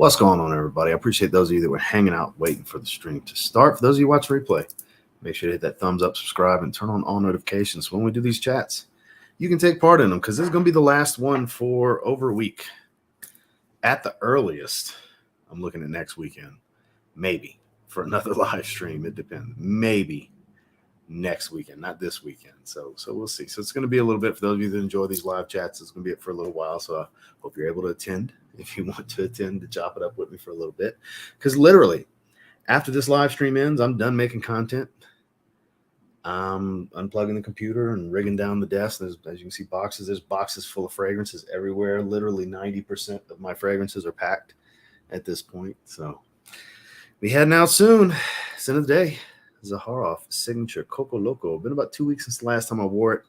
What's going on, everybody? I appreciate those of you that were hanging out waiting for the stream to start. For those of you watching replay, make sure to hit that thumbs up, subscribe, and turn on all notifications when we do these chats. You can take part in them because this is going to be the last one for over a week. At the earliest, I'm looking at next weekend, maybe for another live stream. It depends. Maybe next weekend, not this weekend. So we'll see. So it's going to be a little bit for those of you that enjoy these live chats. It's going to be it for a little while. So I hope you're able to attend. If you want to attend, to chop it up with me for a little bit, because literally after this live stream ends, I'm done making content. I'm unplugging the computer and rigging down the desk. As you can see, there's boxes full of fragrances everywhere. Literally 90% of my fragrances are packed at this point. So we heading out soon. It's the end of the day. Zaharoff signature Coco Loco. Been about 2 weeks since the last time I wore it.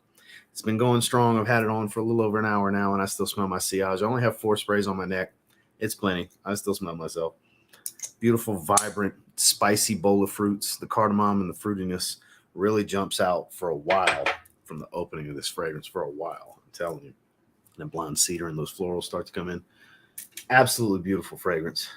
It's been going strong. I've had it on for a little over an hour now, and I still smell my sillage. I only have 4 sprays on my neck. It's plenty. I still smell myself. Beautiful, vibrant, spicy bowl of fruits. The cardamom and the fruitiness really jumps out for a while from the opening of this fragrance for a while. I'm telling you. And the blonde cedar and those florals start to come in. Absolutely beautiful fragrance.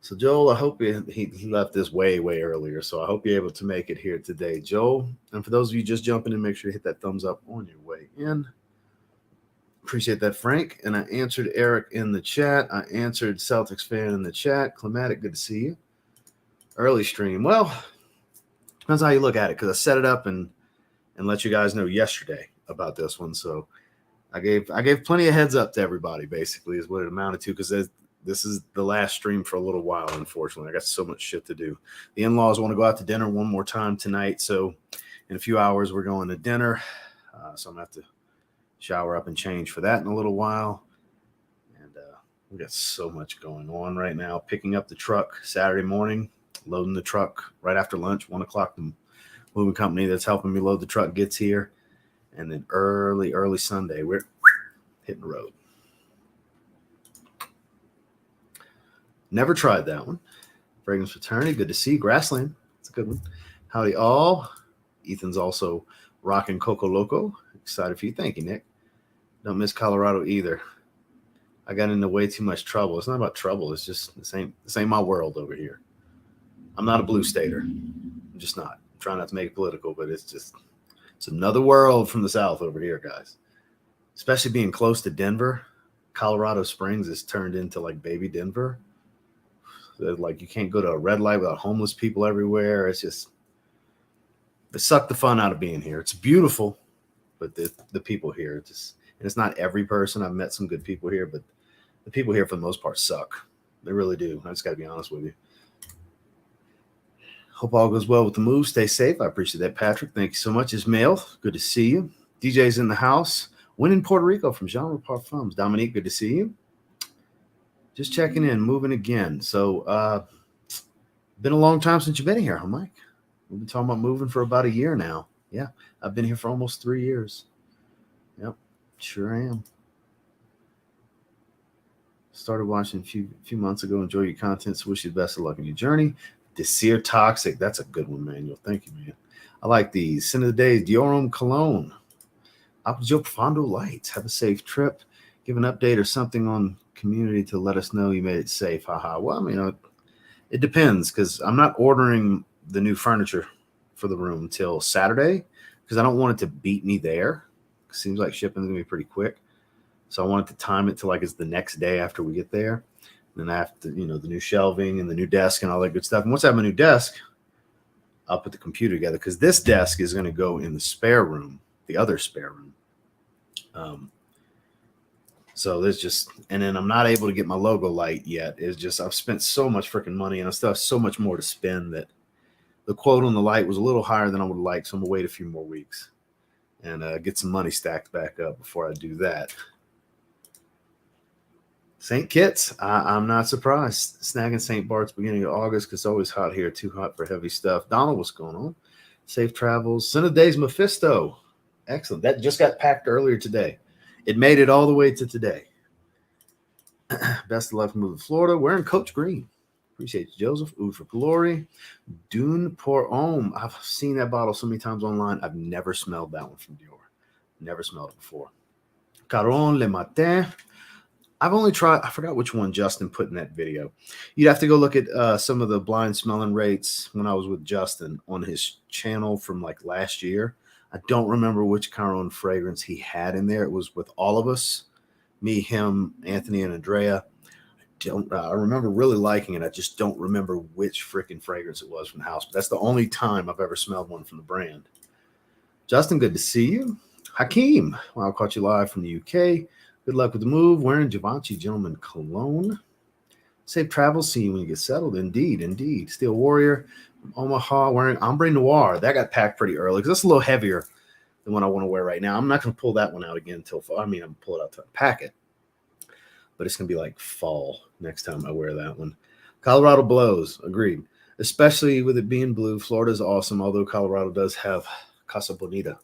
So, Joel, I hope he left this way earlier. So I hope you're able to make it here today, Joel. And for those of you just jumping in, make sure you hit that thumbs up on your way in. Appreciate that, Frank. And I answered Eric in the chat. I answered Celtics fan in the chat. Climatic, good to see you. Early stream. Well, depends how you look at it, because I set it up and let you guys know yesterday about this one. So I gave plenty of heads up to everybody, basically, is what it amounted to, because this is the last stream for a little while, unfortunately. I got so much shit to do. The in-laws want to go out to dinner one more time tonight. So in a few hours, we're going to dinner. So I'm going to have to shower up and change for that in a little while. And we got so much going on right now. Picking up the truck Saturday morning, loading the truck right after lunch, 1 o'clock. The moving company that's helping me load the truck gets here. And then early Sunday, we're hitting the road. Never tried that one. Fragrance Fraternity, good to see. Grassland, it's a good one. Howdy all. Ethan's also rocking Coco Loco. Excited for you. Thank you, Nick. Don't miss Colorado either. I got into way too much trouble. It's not about trouble. It's just this ain't my world over here. I'm not a blue stater. I'm just not. I'm trying not to make it political, but it's another world from the South over here, guys. Especially being close to Denver. Colorado Springs is turned into like baby Denver. Like you can't go to a red light without homeless people everywhere. It's just, it sucked the fun out of being here. It's beautiful, but the people here, and it's not every person. I've met some good people here, but the people here for the most part suck. They really do. I just got to be honest with you. Hope all goes well with the move. Stay safe. I appreciate that, Patrick. Thank you so much. Ismail, good to see you. DJ's in the house. Win in Puerto Rico from Genre Parfums. Dominique, good to see you. Just checking in, moving again. So, been a long time since you've been here, huh, Mike? We've been talking about moving for about a year now. Yeah, I've been here for almost 3 years. Yep, sure am. Started watching a few months ago. Enjoy your content. So wish you the best of luck in your journey. Desir Toxic, that's a good one, Manuel. Thank you, man. I like these. Scent of the Day, Diorum Cologne. Apogeo Profondo Lights. Have a safe trip. Give an update or something on community to let us know you made it safe. Haha. Well, I mean, it depends, because I'm not ordering the new furniture for the room till Saturday, because I don't want it to beat me there. It seems like shipping is gonna be pretty quick, so I wanted to time it to like it's the next day after we get there. And then I have to, the new shelving and the new desk and all that good stuff. And once I have a new desk, I'll put the computer together, because this desk is going to go in the spare room, the other spare room. So there's just, and then I'm not able to get my logo light yet. It's just, I've spent so much freaking money and I still have so much more to spend that the quote on the light was a little higher than I would like. So I'm gonna wait a few more weeks and get some money stacked back up before I do that. St. Kitts, I'm not surprised. Snagging St. Bart's beginning of August, because it's always hot here. Too hot for heavy stuff. Donald, what's going on? Safe travels. Scent of the Day's Mephisto. Excellent. That just got packed earlier today. It made it all the way to today. Best of luck moving to Florida. Wearing Coach Green. Appreciate you, Joseph. Oud for Glory. Dune pour Homme. I've seen that bottle so many times online. I've never smelled that one from Dior. Never smelled it before. Caron Le Matin. I've only tried, I forgot which one Justin put in that video. You'd have to go look at some of the blind smelling rates when I was with Justin on his channel from like last year. I don't remember which Caron fragrance he had in there. It was with all of us, me, him, Anthony, and Andrea. I remember really liking it. I just don't remember which freaking fragrance it was from the house. But that's the only time I've ever smelled one from the brand. Justin, good to see you. Hakeem, well, I caught you live from the UK. Good luck with the move. Wearing Givenchy Gentleman Cologne. Safe travels. See you when you get settled. Indeed, indeed. Steel Warrior from Omaha wearing Ombre Noir. That got packed pretty early because that's a little heavier than what I want to wear right now. I'm not going to pull that one out again until fall. I mean, I'm going to pull it out to unpack it. But it's going to be like fall next time I wear that one. Colorado blows. Agreed. Especially with it being blue. Florida's awesome, although Colorado does have Casa Bonita.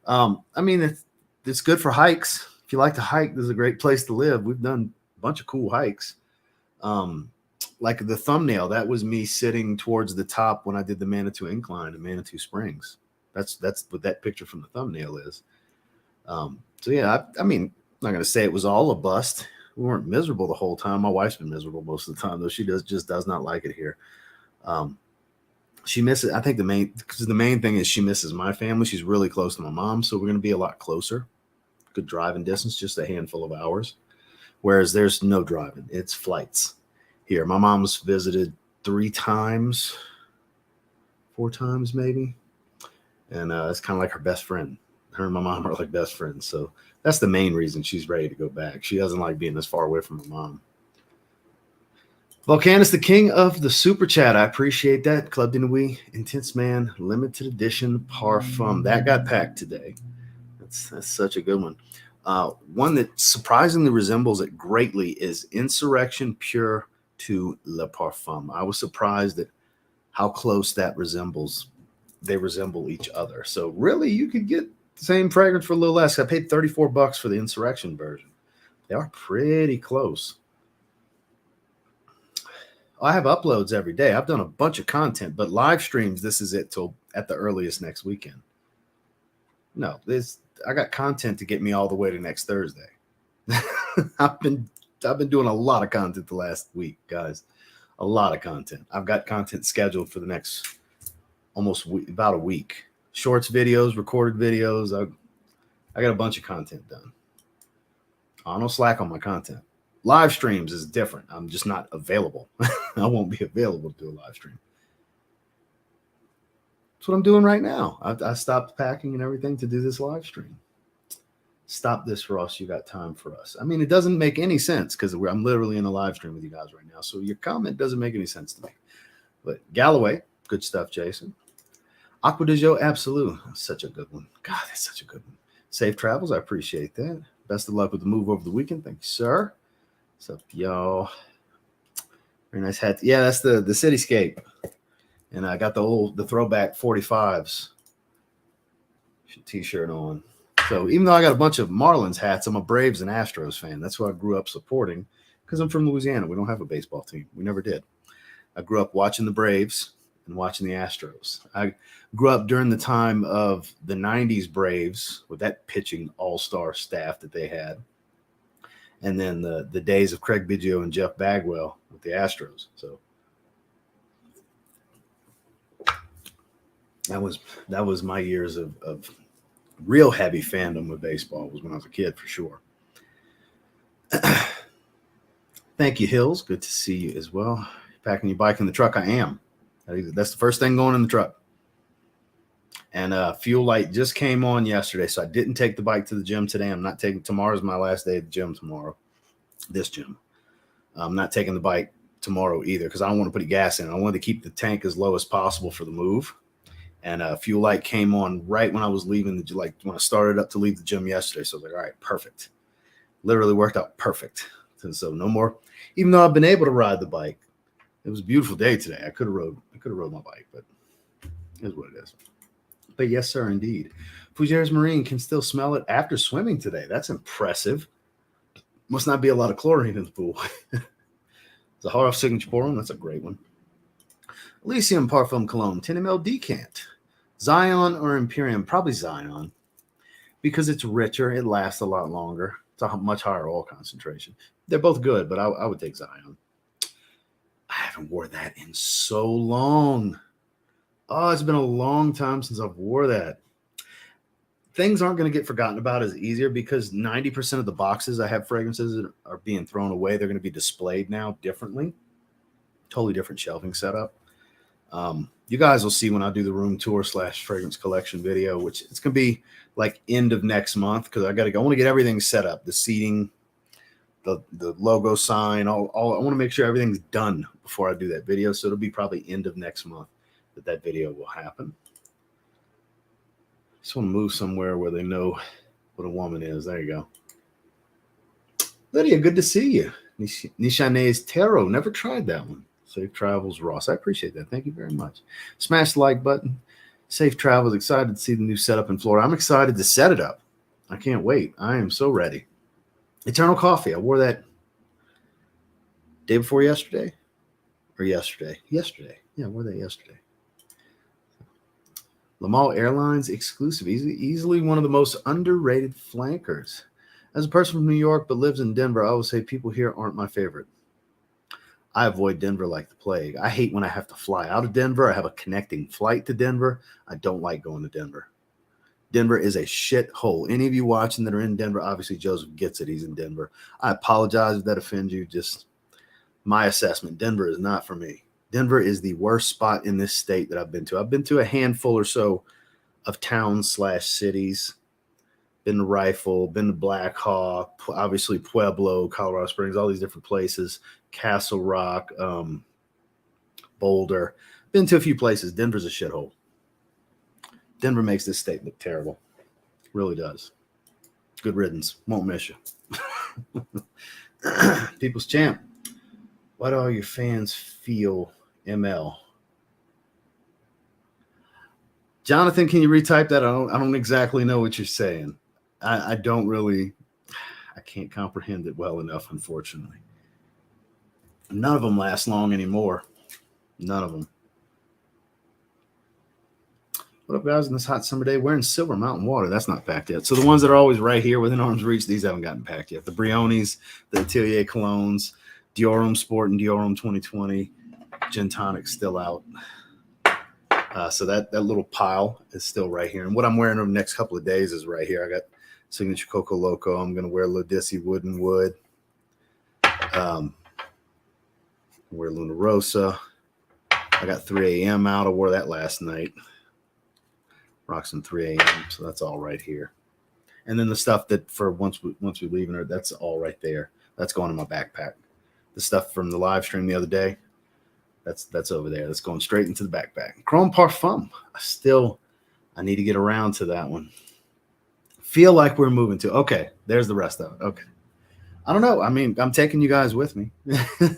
I mean, it's good for hikes. If you like to hike, this is a great place to live. We've done a bunch of cool hikes. Like the thumbnail, that was me sitting towards the top when I did the Manitou Incline in Manitou Springs. That's what that picture from the thumbnail is. So yeah, I mean, I'm not going to say it was all a bust. We weren't miserable the whole time. My wife's been miserable most of the time, though. She just does not like it here. She misses, I think the main thing is she misses my family. She's really close to my mom, so we're going to be a lot closer. Good driving distance, just a handful of hours. Whereas there's no driving. It's flights here. My mom's visited 4 times maybe. And it's kind of like her best friend. Her and my mom are like best friends. So that's the main reason she's ready to go back. She doesn't like being this far away from her mom. Volcanus, the king of the super chat. I appreciate that. Club de Nuit, Intense Man, limited edition Parfum. That got packed today. That's such a good one. One that surprisingly resembles it greatly is Insurrection Pure to Le Parfum. I was surprised at how close that resembles. They resemble each other. So really, you could get the same fragrance for a little less. I paid $34 for the Insurrection version. They are pretty close. I have uploads every day. I've done a bunch of content, but live streams, this is it till at the earliest next weekend. No, I got content to get me all the way to next Thursday. I've been doing a lot of content the last week, guys. A lot of content. I've got content scheduled for the next about a week. Shorts videos, recorded videos. I got a bunch of content done. I don't slack on my content. Live streams is different. I'm just not available. I won't be available to do a live stream. That's what I'm doing right now. I stopped packing and everything to do this live stream. Stop this, Ross. You got time for us. I mean, it doesn't make any sense because I'm literally in a live stream with you guys right now. So your comment doesn't make any sense to me. But Galloway, good stuff, Jason. Aqua de Jo Absolute. Such a good one. God, that's such a good one. Safe travels. I appreciate that. Best of luck with the move over the weekend. Thank you, sir. What's up, y'all? Very nice hat. Yeah, that's the Cityscape. And I got the throwback 45s t-shirt on. So even though I got a bunch of Marlins hats, I'm a Braves and Astros fan. That's who I grew up supporting because I'm from Louisiana. We don't have a baseball team. We never did. I grew up watching the Braves and watching the Astros. I grew up during the time of the 90s Braves with that pitching all-star staff that they had. And then the days of Craig Biggio and Jeff Bagwell with the Astros. So that was my years of real heavy fandom with baseball was when I was a kid for sure. Thank you, Hills. Good to see you as well. Packing your bike in the truck? I am. That's the first thing going in the truck. And fuel light just came on yesterday, so I didn't take the bike to the gym today. I'm not taking tomorrow's my last day at the gym tomorrow. This gym. I'm not taking the bike tomorrow either because I don't want to put gas in. I wanted to keep the tank as low as possible for the move. And fuel light came on right when I was leaving when I started up to leave the gym yesterday. So I was like, all right, perfect. Literally worked out perfect. So no more. Even though I've been able to ride the bike, it was a beautiful day today. I could have rode my bike, but it is what it is. But yes, sir, indeed. Fujair's Marine can still smell it after swimming today. That's impressive. Must not be a lot of chlorine in the pool. Zaharoff Signature Boron, that's a great one. Elysium Parfum Cologne, 10 ml decant. Zion or Imperium? Probably Zion because it's richer. It lasts a lot longer. It's a much higher oil concentration. They're both good, but I would take Zion. I haven't wore that in so long. Oh, it's been a long time since I've wore that. Things aren't going to get forgotten about as easier because 90% of the boxes I have fragrances that are being thrown away. They're going to be displayed now differently. Totally different shelving setup. You guys will see when I do the room tour / fragrance collection video, which it's going to be like end of next month because I want to get everything set up. The seating, the logo sign, all I want to make sure everything's done before I do that video. So it'll be probably end of next month that video will happen. Just want to move somewhere where they know what a woman is. There you go. Lydia, good to see you. Nishane's Tarot. Never tried that one. Safe travels, Ross. I appreciate that. Thank you very much. Smash the like button. Safe travels. Excited to see the new setup in Florida. I'm excited to set it up. I can't wait. I am so ready. Eternal Coffee. I wore that day before yesterday or yesterday. Yesterday. Yeah, I wore that yesterday. Lamal Airlines exclusive. Easily one of the most underrated flankers. As a person from New York but lives in Denver, I always say people here aren't my favorite. I avoid Denver like the plague. I hate when I have to fly out of Denver. I have a connecting flight to Denver. I don't like going to Denver. Denver is a shithole. Any of you watching that are in Denver, obviously Joseph gets it. He's in Denver. I apologize if that offends you. Just my assessment. Denver is not for me. Denver is the worst spot in this state that I've been to. I've been to a handful or so of towns / cities. Been to Rifle, been to Black Hawk, obviously Pueblo, Colorado Springs, all these different places, Castle Rock, Boulder. Been to a few places. Denver's a shithole. Denver makes this state look terrible. Really does. Good riddance. Won't miss you. People's Champ. Why do all your fans feel ML? Jonathan, can you retype that? I don't exactly know what you're saying. I can't comprehend it well enough, unfortunately. None of them last long anymore. None of them. What up, guys, on this hot summer day? Wearing Silver Mountain Water. That's not packed yet. So the ones that are always right here within arm's reach, these haven't gotten packed yet. The Briones, the Atelier Colognes, Diorum Sport and Diorum 2020. Gin Tonic's still out. So that little pile is still right here. And what I'm wearing over the next couple of days is right here. I got Signature Coco Loco. I'm going to wear Lodisi Wood and Wood. Wear Luna Rosa. I got 3 a.m. out. I wore that last night. Rocks in 3 a.m. So that's all right here. And then the stuff that for once we leave in her, that's all right there. That's going in my backpack. The stuff from the live stream the other day, that's over there. That's going straight into the backpack. Chrome Parfum. I need to get around to that one. Feel like we're moving to. Okay, there's the rest of it. Okay. I don't know. I mean, I'm taking you guys with me.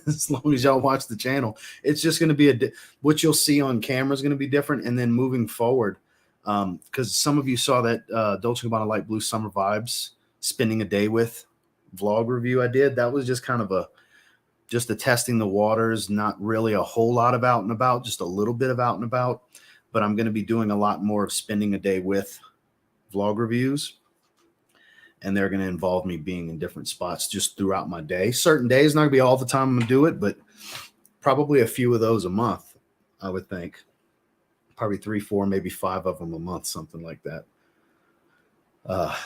As long as y'all watch the channel. It's just going to be what you'll see on camera is going to be different. And then moving forward, because some of you saw that Dolce & Gabbana Light Blue Summer Vibes Spending a Day With vlog review I did. That was just kind of just a testing the waters, not really a whole lot of out and about, just a little bit of out and about. But I'm going to be doing a lot more of Spending a Day With vlog reviews. And they're going to involve me being in different spots just throughout my day. Certain days, not going to be all the time I'm going to do it, but probably a few of those a month, I would think. Probably 3, 4, maybe 5 of them a month, something like that.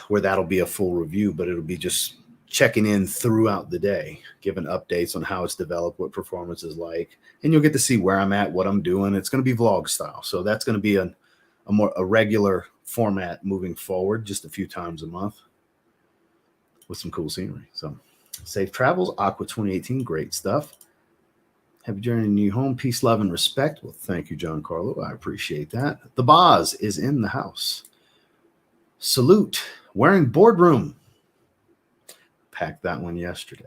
Where that'll be a full review, but it'll be just checking in throughout the day, giving updates on how it's developed, what performance is like. And you'll get to see where I'm at, what I'm doing. It's going to be vlog style. So that's going to be a regular format moving forward, just a few times a month. With some cool scenery. So safe travels. Aqua 2018. Great stuff. Happy journey to new home. Peace, love, and respect. Well, thank you, John Carlo. I appreciate that. The Boz is in the house. Salute. Wearing Boardroom. Packed that one yesterday.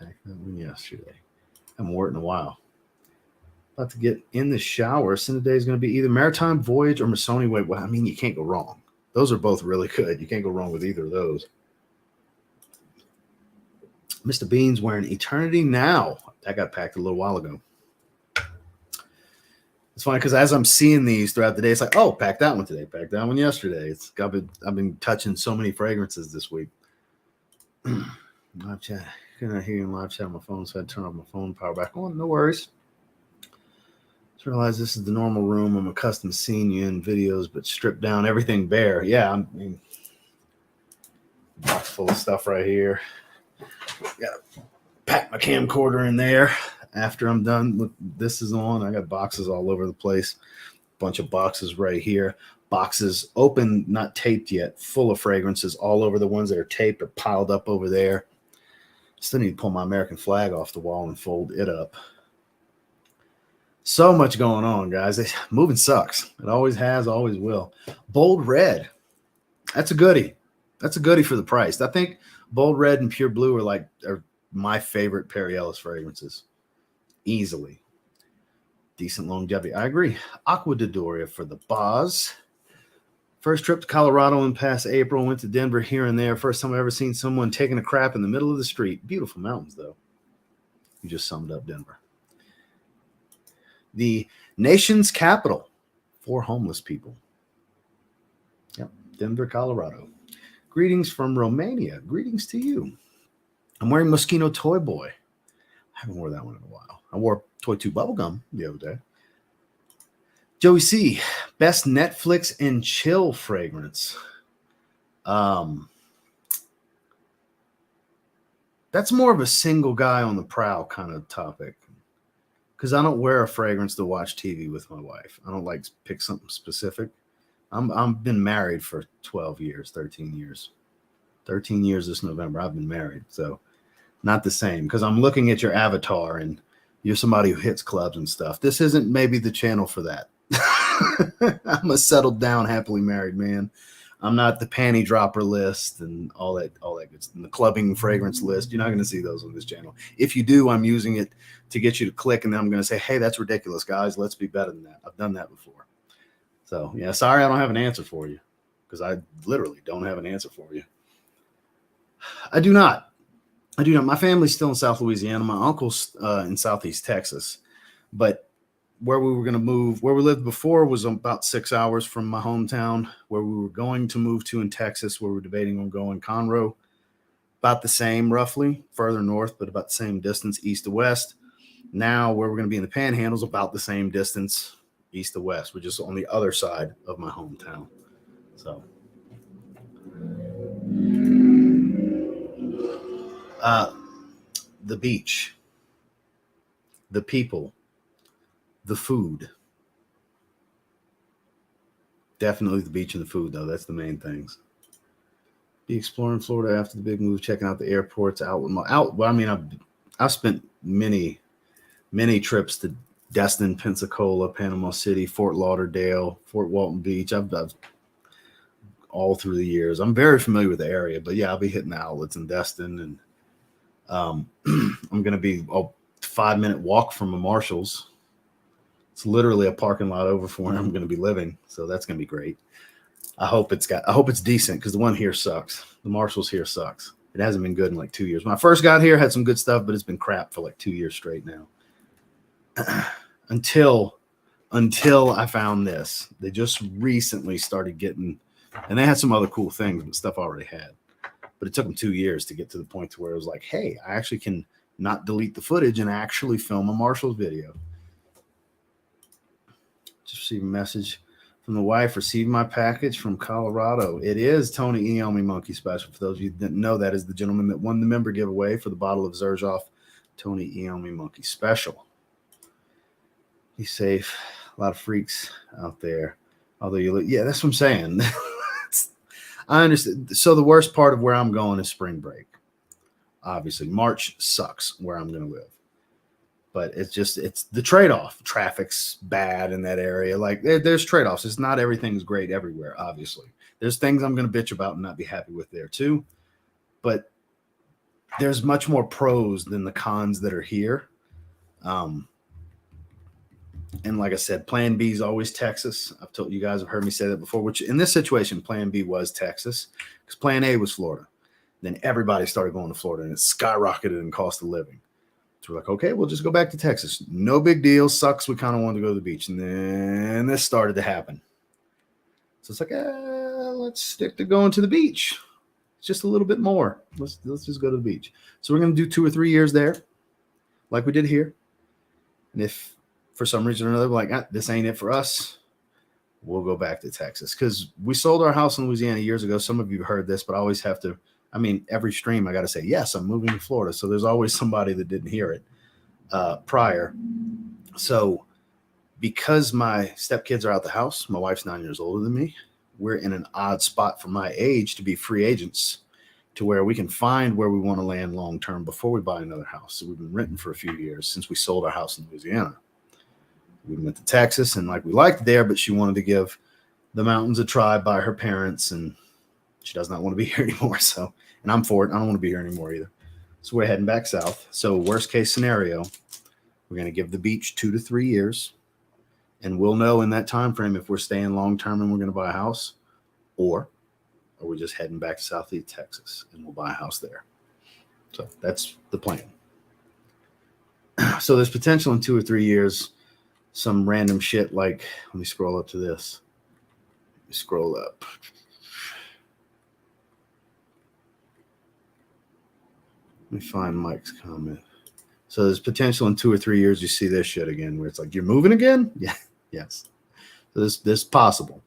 I haven't worn it in a while. About to get in the shower. Today is going to be either Maritime Voyage or Missoni Wave. Well, I mean, you can't go wrong. Those are both really good. You can't go wrong with either of those. Mr. Bean's wearing Eternity Now. That got packed a little while ago. It's funny because as I'm seeing these throughout the day, it's like, oh, packed that one today, packed that one yesterday. I've been touching so many fragrances this week. Live chat. Couldn't hear you in live chat on my phone, so I had to turn off my phone, power back on. No worries. Just realize this is the normal room. I'm accustomed to seeing you in videos, but stripped down, everything bare. Yeah, I mean, box full of stuff right here. Got to pack my camcorder in there after I'm done with this is on. I got boxes all over the place. Bunch of boxes right here. Boxes open, not taped yet, full of fragrances all over. The ones that are taped are piled up over there. Still need to pull my American flag off the wall and fold it up. So much going on, guys. Moving sucks. It always has, always will. Bold red. That's a goodie. That's a goodie for the price. I think bold red and pure blue are my favorite Perry Ellis fragrances. Easily. Decent longevity. I agree. Aqua de Doria for the Boz. First trip to Colorado in past April. Went to Denver here and there. First time I've ever seen someone taking a crap in the middle of the street. Beautiful mountains, though. You just summed up Denver. The nation's capital for homeless people. Yep, Denver, Colorado. Greetings from Romania. Greetings to you. I'm wearing Moschino Toy Boy. I haven't worn that one in a while. I wore Toy 2 Bubblegum the other day. Joey C. Best Netflix and chill fragrance. That's more of a single guy on the prowl kind of topic. Because I don't wear a fragrance to watch TV with my wife. I don't like to pick something specific. I've been married for 12 years, 13 years. 13 years this November. I've been married. So not the same. Because I'm looking at your avatar and you're somebody who hits clubs and stuff. This isn't maybe the channel for that. I'm a settled down, happily married man. I'm not the panty dropper list and all that good stuff. The clubbing fragrance list. You're not going to see those on this channel. If you do, I'm using it to get you to click, and then I'm going to say, hey, that's ridiculous, guys. Let's be better than that. I've done that before. So, yeah, sorry I don't have an answer for you because I literally don't have an answer for you. I do not. My family's still in South Louisiana. My uncle's in Southeast Texas. But where we were going to move, where we lived before was about 6 hours from my hometown. Where we were going to move to in Texas, where we're debating on going, Conroe, about the same roughly, further north, but about the same distance east to west. Now where we're going to be in the Panhandle is about the same distance east to west, which is on the other side of my hometown. So the beach, the people, the food. Definitely the beach and the food, though. That's the main things. Be exploring Florida after the big move, checking out the airports. Well, I mean, I've spent many trips to Destin, Pensacola, Panama City, Fort Lauderdale, Fort Walton Beach. I've all through the years. I'm very familiar with the area, but yeah, I'll be hitting the outlets in Destin, and I'm going to be a 5-minute walk from a Marshall's. It's literally a parking lot over from where I'm going to be living, so that's going to be great. I hope it's decent because the one here sucks. The Marshall's here sucks. It hasn't been good in like 2 years. When I first got here, had some good stuff, but it's been crap for like 2 years straight now. until I found this. They just recently started getting, and they had some other cool things, but stuff I already had. But it took them 2 years to get to the point to where it was like, hey, I actually can not delete the footage and actually film a Marshall's video. Just received a message from the wife. Received my package from Colorado. It is Tony Iommi Monkey Special. For those of you that didn't know, that is the gentleman that won the member giveaway for the bottle of Zaharoff Tony Iommi Monkey Special. Be safe. A lot of freaks out there. Although yeah, that's what I'm saying. I understand. So the worst part of where I'm going is spring break. Obviously, March sucks where I'm going to live. But it's the trade-off. Traffic's bad in that area. Like there's trade-offs. It's not everything's great everywhere, obviously. There's things I'm going to bitch about and not be happy with there too. But there's much more pros than the cons that are here. And like I said, plan B is always Texas. I've told you guys, have heard me say that before, which in this situation, plan B was Texas because plan A was Florida. Then everybody started going to Florida and it skyrocketed in cost of living. So we're like, okay, we'll just go back to Texas. No big deal. Sucks. We kind of wanted to go to the beach. And then this started to happen. So it's like, let's stick to going to the beach. It's just a little bit more. Let's just go to the beach. So we're going to do 2 or 3 years there, like we did here. And if for some reason or another, we're like, this ain't it for us, we'll go back to Texas. Because we sold our house in Louisiana years ago. Some of you heard this, but I always have to, every stream I got to say, yes, I'm moving to Florida. So there's always somebody that didn't hear it prior. So because my stepkids are out the house, my wife's 9 years older than me, we're in an odd spot for my age to be free agents to where we can find where we want to land long term before we buy another house. So we've been renting for a few years since we sold our house in Louisiana. We went to Texas and we liked it there, but she wanted to give the mountains a try by her parents, and she does not want to be here anymore. So, and I'm for it. I don't want to be here anymore either. So we're heading back south. So worst case scenario, we're going to give the beach 2 to 3 years. And we'll know in that time frame if we're staying long term and we're going to buy a house, or we're just heading back to Southeast Texas and we'll buy a house there. So that's the plan. So there's potential in 2 or 3 years, some random shit like, let me scroll up to this. Let me scroll up. Let me find Mike's comment. So there's potential in 2 or 3 years you see this shit again where it's like, you're moving again? Yeah. Yes. So this is possible.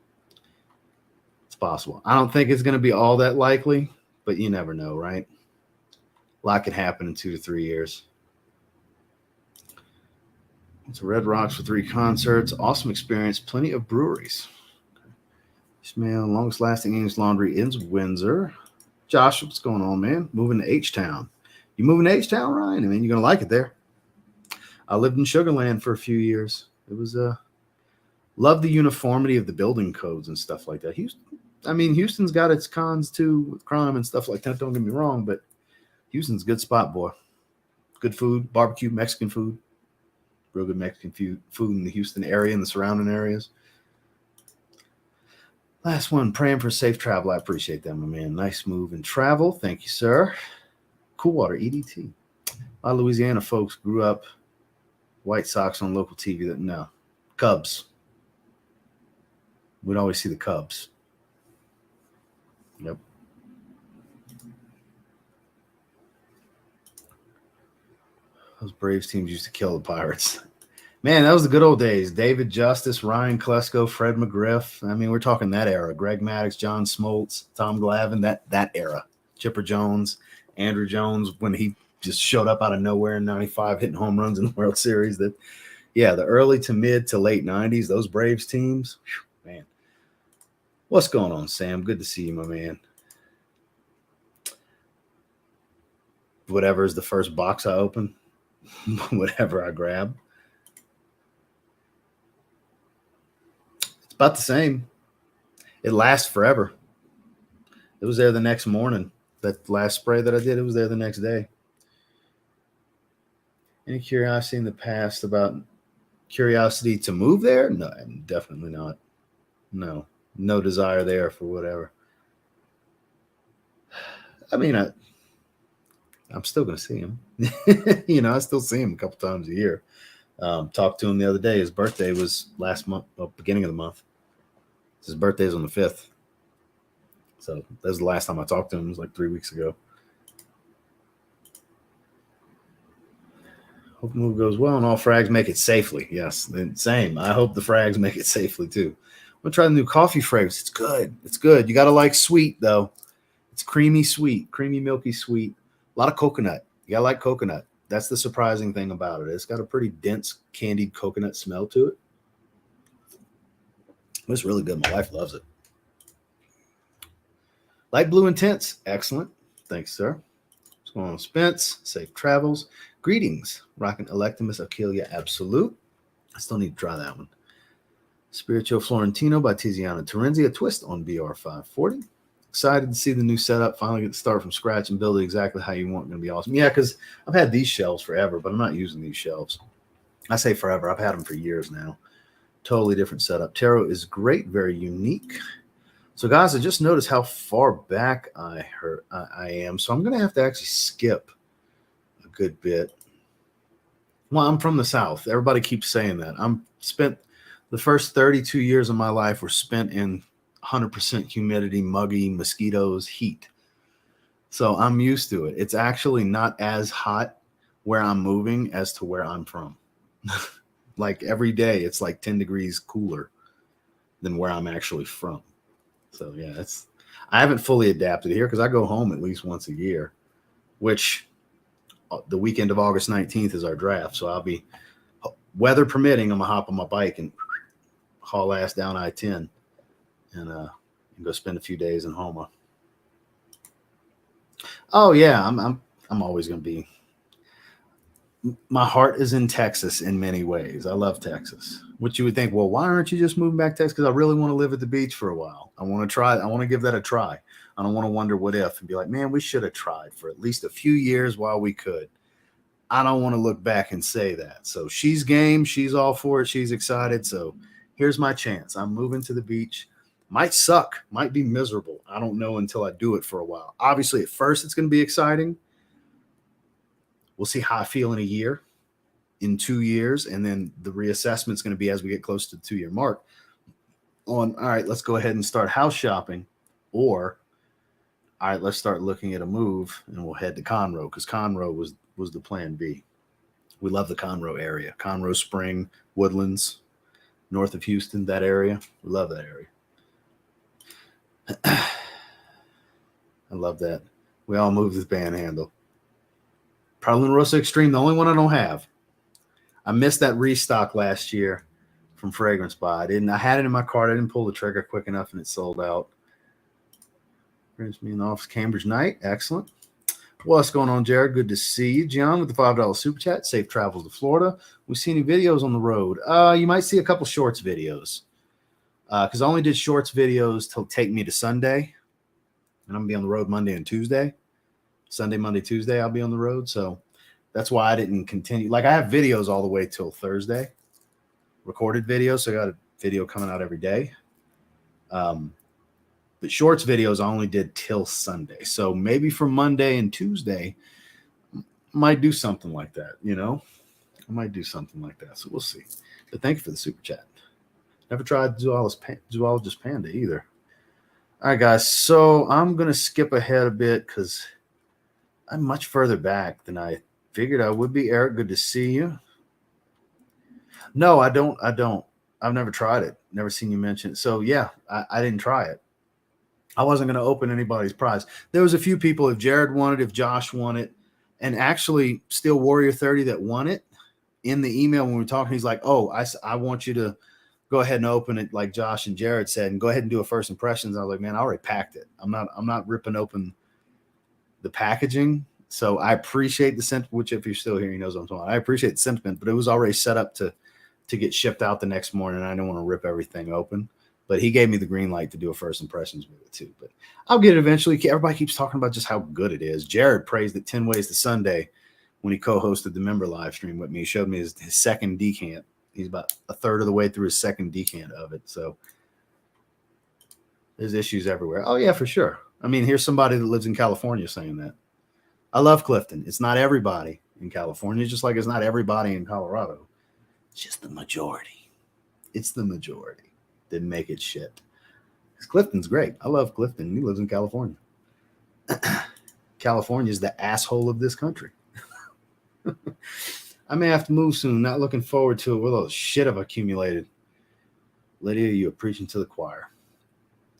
It's possible. I don't think it's going to be all that likely, but you never know, right? A lot could happen in 2 to 3 years. It's Red Rocks for 3 concerts. Awesome experience. Plenty of breweries. Ishmael, longest lasting English laundry ends Windsor. Josh, what's going on, man? Moving to H-Town. You moving to H-Town, Ryan? You're going to like it there. I lived in Sugar Land for a few years. It was love the uniformity of the building codes and stuff like that. Houston's got its cons too with crime and stuff like that. Don't get me wrong, but Houston's a good spot, boy. Good food, barbecue, Mexican food, real good Mexican food in the Houston area and the surrounding areas. Last one, praying for safe travel. I appreciate that, my man. Nice move and travel. Thank you, sir. Coolwater, EDT. A lot of Louisiana folks grew up White Sox on local TV. No, Cubs. We'd always see the Cubs. Yep. Those Braves teams used to kill the Pirates. Man, that was the good old days. David Justice, Ryan Klesko, Fred McGriff. We're talking that era. Greg Maddox, John Smoltz, Tom Glavine, that era. Chipper Jones, Andrew Jones, when he just showed up out of nowhere in 95, hitting home runs in the World Series. The early to mid to late 90s, those Braves teams, man. What's going on, Sam? Good to see you, my man. Whatever is the first box I open, whatever I grab. It's about the same. It lasts forever. It was there the next morning. That last spray that I did, it was there the next day. Any curiosity in the past about curiosity to move there? No, definitely not. No desire there for whatever. I'm still going to see him. I still see him a couple times a year. Talked to him the other day. His birthday was last month, beginning of the month. His birthday is on the 5th. So that was the last time I talked to him. It was like 3 weeks ago. Hope the move goes well and all frags make it safely. Yes, same. I hope the frags make it safely too. I'm going to try the new coffee fragrance. It's good. It's good. You got to like sweet, though. It's creamy sweet, creamy milky sweet. A lot of coconut. You got to like coconut. That's the surprising thing about it. It's got a pretty dense candied coconut smell to it. It's really good. My wife loves it. Light blue intense. Excellent. Thanks, sir. What's going on, Spence? Safe travels. Greetings. Rockin' Electimus Aquilia Absolute. I still need to try that one. Spiritual Florentino by Tiziana Terenzi. A twist on BR540. Excited to see the new setup. Finally get to start from scratch and build it exactly how you want. Going to be awesome. Yeah, because I've had these shelves forever, but I'm not using these shelves. I say forever. I've had them for years now. Totally different setup. Tarot is great. Very unique. So, guys, I just noticed how far back I am. So I'm going to have to actually skip a good bit. Well, I'm from the South. Everybody keeps saying that. The first 32 years of my life were spent in 100% humidity, muggy, mosquitoes, heat. So I'm used to it. It's actually not as hot where I'm moving as to where I'm from. Like every day, it's like 10 degrees cooler than where I'm actually from. So yeah, I haven't fully adapted here because I go home at least once a year, which the weekend of August 19th is our draft. So I'll be, weather permitting, I'm gonna hop on my bike and haul ass down I-10 and go spend a few days in Houma. Oh yeah, I'm always gonna be. My heart is in Texas in many ways. I love Texas. Which you would think, well, why aren't you just moving back to Texas? Because I really want to live at the beach for a while. I want to try. I want to give that a try. I don't want to wonder what if and be like, man, we should have tried for at least a few years while we could. I don't want to look back and say that. So she's game. She's all for it. She's excited. So here's my chance. I'm moving to the beach. Might suck. Might be miserable. I don't know until I do it for a while. Obviously, at first, it's going to be exciting. We'll see how I feel in a year, in 2 years, and then the reassessment is going to be as we get close to the 2-year mark on, all right, let's go ahead and start house shopping, or, all right, let's start looking at a move and we'll head to Conroe because Conroe was the plan B. We love the Conroe area, Conroe Spring, Woodlands, north of Houston, that area. We love that area. I love that. We all move this Panhandle. Prowling Rosa Extreme, the only one I don't have. I missed that restock last year from Fragrance Buy. I had it in my cart. I didn't pull the trigger quick enough and it sold out. Brings me in the office. Cambridge night. Excellent. What's going on, Jared? Good to see you. John with the $5 super chat. Safe travels to Florida. We see any videos on the road? You might see a couple shorts videos because I only did shorts videos to take me to Sunday. And I'm going to be on the road Monday and Tuesday. Sunday, Monday, Tuesday, I'll be on the road. So that's why I didn't continue. Like I have videos all the way till Thursday, recorded videos. So I got a video coming out every day. But shorts videos I only did till Sunday. So maybe for Monday and Tuesday, I might do something like that. I might do something like that. So we'll see. But thank you for the super chat. Never tried zoologist panda either. All right, guys. So I'm going to skip ahead a bit because I'm much further back than I figured I would be. Eric, good to see you. No, I don't. I've never tried it. Never seen you mention it. So yeah, I didn't try it. I wasn't going to open anybody's prize. There was a few people, if Jared won it, if Josh won it, and actually Steel Warrior 30 that won it in the email when we were talking, he's like, oh, I want you to go ahead and open it like Josh and Jared said and go ahead and do a first impressions. I was like, man, I already packed it. I'm not ripping open the packaging. So I appreciate the sentiment, which if you're still here, he knows what I'm talking about. I appreciate the sentiment, but it was already set up to get shipped out the next morning. I don't want to rip everything open, but he gave me the green light to do a first impressions with it too. But I'll get it eventually. Everybody keeps talking about just how good it is. Jared praised it 10 Ways to Sunday when he co-hosted the member live stream with me. He showed me his second decant. He's about a third of the way through his second decant of it. So there's issues everywhere. Oh yeah, for sure. I mean, here's somebody that lives in California saying that. I love Clifton. It's not everybody in California, just like it's not everybody in Colorado. It's just the majority. It's the majority that make it shit. Because Clifton's great. I love Clifton. He lives in California. California is the asshole of this country. I may have to move soon. Not looking forward to it. With all the shit I've accumulated. Lydia, you are preaching to the choir.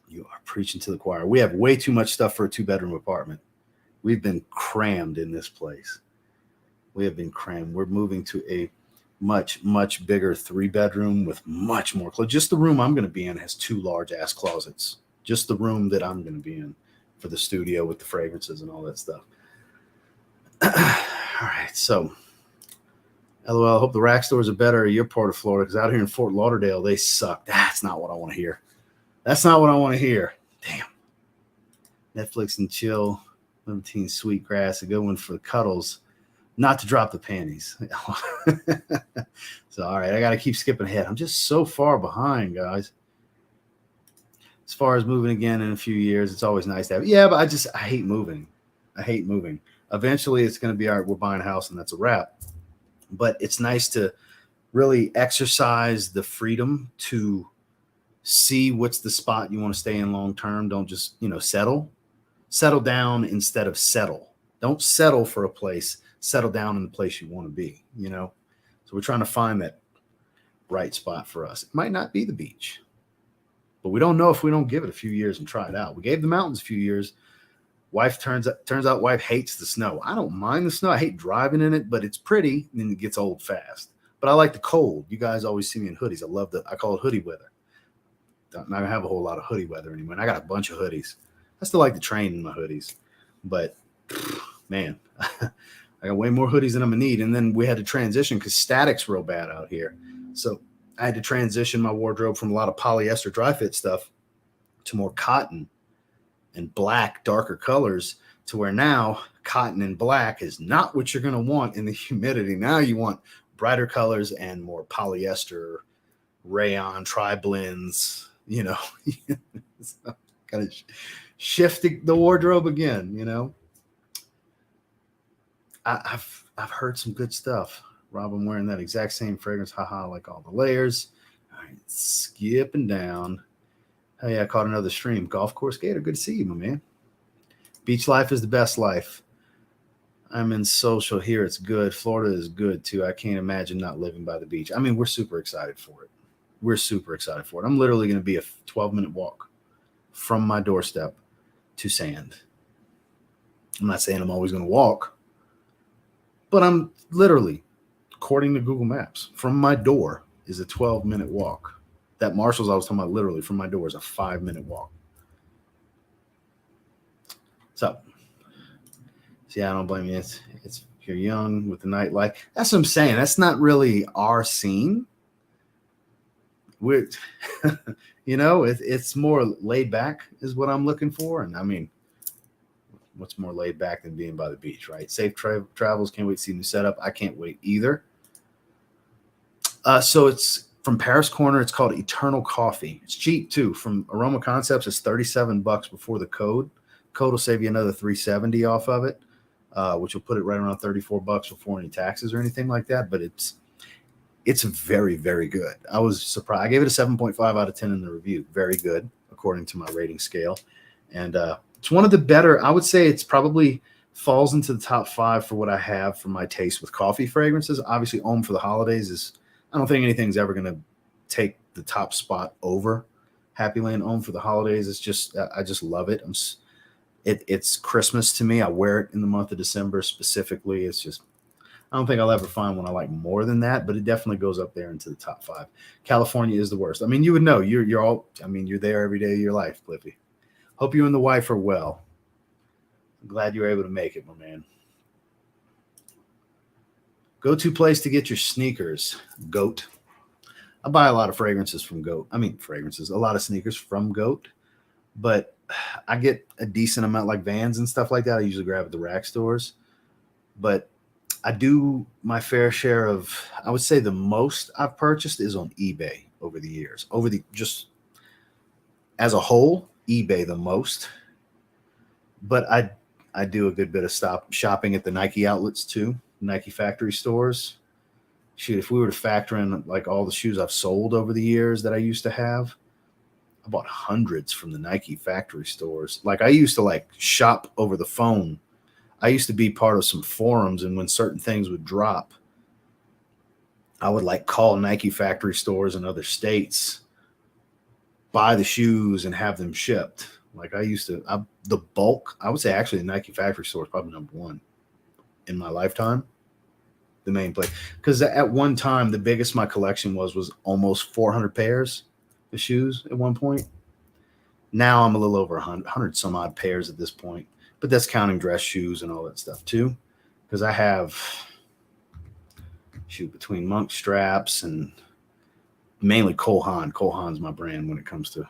You are preaching to the choir. We have way too much stuff for a 2-bedroom apartment. We've been crammed in this place. We have been crammed. We're moving to a much, much bigger 3-bedroom with much more clothes. Just the room I'm going to be in has 2 large-ass closets. Just the room that I'm going to be in for the studio with the fragrances and all that stuff. All right, so LOL, I hope the rack stores are better at your part of Florida because out here in Fort Lauderdale, they suck. That's not what I want to hear. That's not what I want to hear. Damn. Netflix and chill. 17 Sweetgrass, a good one for the cuddles. Not to drop the panties. So, all right, I got to keep skipping ahead. I'm just so far behind, guys. As far as moving again in a few years, it's always nice to have. Yeah, but I hate moving. I hate moving. Eventually, it's going to be, all right, we're buying a house and that's a wrap. But it's nice to really exercise the freedom to see what's the spot you want to stay in long term. Don't just, settle. settle down instead of settle. Don't settle for a place. Settle down in the place you want to be, you know? So we're trying to find that right spot for us. It might not be the beach, but we don't know if we don't give it a few years and try it out. We gave the mountains a few years. Turns out wife hates the snow. I don't mind the snow. I hate driving in it, but it's pretty and then it gets old fast. But I like the cold. You guys always see me in hoodies. I call it hoodie weather. I'm not gonna have a whole lot of hoodie weather anymore. And I got a bunch of hoodies. I still like to train in my hoodies, but man, I got way more hoodies than I'm gonna need. And then we had to transition because static's real bad out here. So I had to transition my wardrobe from a lot of polyester dry fit stuff to more cotton and black, darker colors, to where now cotton and black is not what you're gonna want in the humidity. Now you want brighter colors and more polyester, rayon, tri-blends, you know. So kind of shifting the wardrobe again, you know. I've heard some good stuff. Rob, I'm wearing that exact same fragrance. Haha, like all the layers. All right, skipping down. Hey, I caught another stream. Golf course gator, good to see you, my man. Beach life is the best life. I'm in social here. It's good. Florida is good too. I can't imagine not living by the beach. I mean, we're super excited for it. We're super excited for it. I'm literally going to be a 12-minute walk from my doorstep to sand. I'm not saying I'm always going to walk, but I'm literally, according to Google Maps, from my door is a 12-minute walk. That Marshall's I was talking about, literally from my door, is a 5-minute walk. So yeah, I don't blame you. It's if you're young with the nightlife. That's what I'm saying. That's not really our scene. We're, you know, it's more laid back is what I'm looking for. And I mean, what's more laid back than being by the beach, right? Safe travels. Can't wait to see new setup. I can't wait either. So it's from Paris Corner. It's called Eternal Coffee. It's cheap too. From Aroma Concepts, it's $37 before the code. Code will save you another $370 off of it, which will put it right around $34 before any taxes or anything like that. But it's very, very good. I was surprised. I gave it a 7.5 out of 10 in the review. Very good, according to my rating scale. And it's one of the better. I would say it's probably falls into the top 5 for what I have for my taste with coffee fragrances. Obviously, Homme for the holidays is, I don't think anything's ever going to take the top spot over Happy Land Homme for the holidays. It's just, I just love it. It's Christmas to me. I wear it in the month of December specifically. It's just, I don't think I'll ever find one I like more than that, but it definitely goes up there into the top 5. California is the worst. I mean, you would know. You're all, I mean, you're there every day of your life, Blippy. Hope you and the wife are well. I'm glad you were able to make it, my man. Go-to place to get your sneakers, Goat. I buy a lot of fragrances from Goat. I mean, fragrances, a lot of sneakers from Goat, but I get a decent amount like Vans and stuff like that. I usually grab at the rack stores, but I do my fair share of, I would say the most I've purchased is on eBay over the years. Just as a whole, eBay the most. But I do a good bit of shopping at the Nike outlets too, Nike factory stores. Shoot, if we were to factor in like all the shoes I've sold over the years that I used to have, I bought hundreds from the Nike factory stores. Like I used to like shop over the phone. I used to be part of some forums, and when certain things would drop, I would like call Nike factory stores in other states, buy the shoes and have them shipped. Like I used to, the bulk, I would say actually the Nike factory store is probably number 1 in my lifetime, the main place. Because at one time, the biggest my collection was almost 400 pairs of shoes at one point. Now I'm a little over 100 some odd pairs at this point. But that's counting dress shoes and all that stuff too. Because I have, between monk straps and mainly Cole Haan. Cole Haan's my brand when it comes to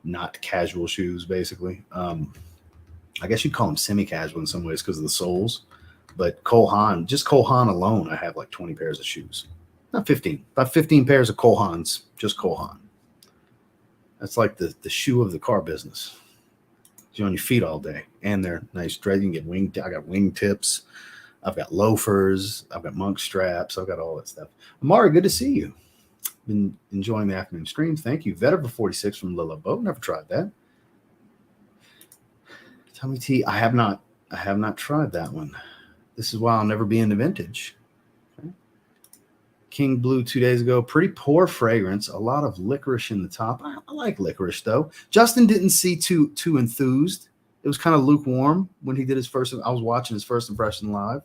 not casual shoes, basically. I guess you'd call them semi-casual in some ways because of the soles. But Cole Haan, just Cole Haan alone, I have like 20 pairs of shoes. Not 15. About 15 pairs of Cole Haans, just Cole Haan. That's like the shoe of the car business. You're on your feet all day, and they're nice dress. You can get I got wing tips. I've got loafers. I've got monk straps. I've got all that stuff. Amari, good to see you. Been enjoying the afternoon stream. Thank you. Vetiver 46 from Lilla Boat. Never tried that. Tommy T, I have not tried that one. This is why I'll never be into vintage. Okay. King Blue 2 days ago. Pretty poor fragrance. A lot of licorice in the top. I like licorice though. Justin didn't see too enthused. It was kind of lukewarm when he did his first. I was watching his first impression live.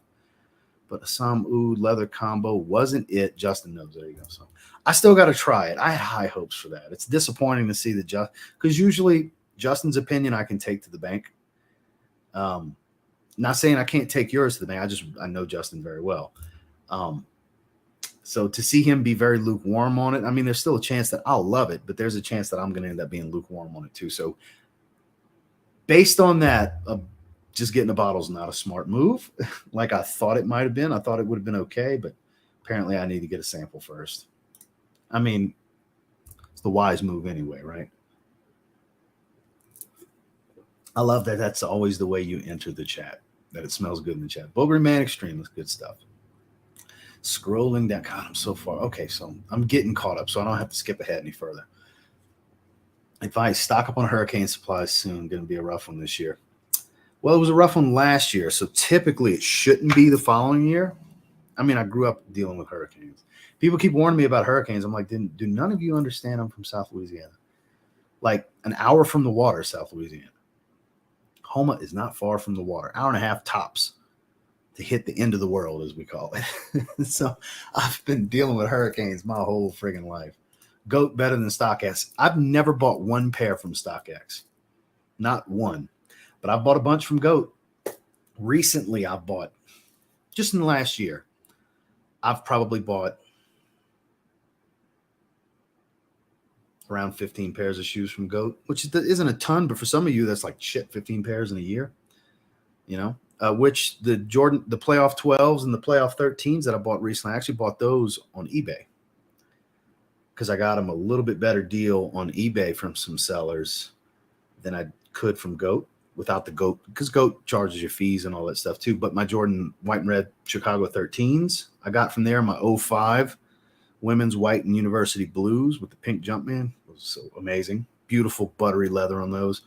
But Assam Oud leather combo wasn't it. Justin knows. There you go. So I still got to try it. I had high hopes for that. It's disappointing to see the because usually Justin's opinion I can take to the bank. Not saying I can't take yours to the bank. I know Justin very well. So to see him be very lukewarm on it, I mean, there's still a chance that I'll love it, but there's a chance that I'm going to end up being lukewarm on it too. So based on that, just getting a bottle is not a smart move like I thought it might have been. I thought it would have been okay, but apparently I need to get a sample first. I mean, it's the wise move anyway, right? I love that that's always the way you enter the chat, that it smells good in the chat. Boogery Man Extreme is good stuff. Scrolling down. God, I'm so far. Okay, so I'm getting caught up, so I don't have to skip ahead any further. Advice, stock up on hurricane supplies soon. Going to be a rough one this year. Well, it was a rough one last year, so typically it shouldn't be the following year. I mean, I grew up dealing with hurricanes. People keep warning me about hurricanes. I'm like, do none of you understand I'm from South Louisiana? Like an hour from the water, South Louisiana. Homa is not far from the water. Hour and a half tops to hit the end of the world, as we call it. So I've been dealing with hurricanes my whole friggin' life. Goat better than StockX. I've never bought one pair from StockX. Not one. But I bought a bunch from Goat. Recently, I bought, just in the last year, I've probably bought around 15 pairs of shoes from Goat, which isn't a ton, but for some of you, that's like shit, 15 pairs in a year. You know, which the playoff 12s and the playoff 13s that I bought recently, I actually bought those on eBay because I got them a little bit better deal on eBay from some sellers than I could from Goat. Without the Goat, because Goat charges your fees and all that stuff too. But my Jordan white and red Chicago 13s, I got from there. My 05 women's white and university blues with the pink Jumpman. It was so amazing. Beautiful buttery leather on those.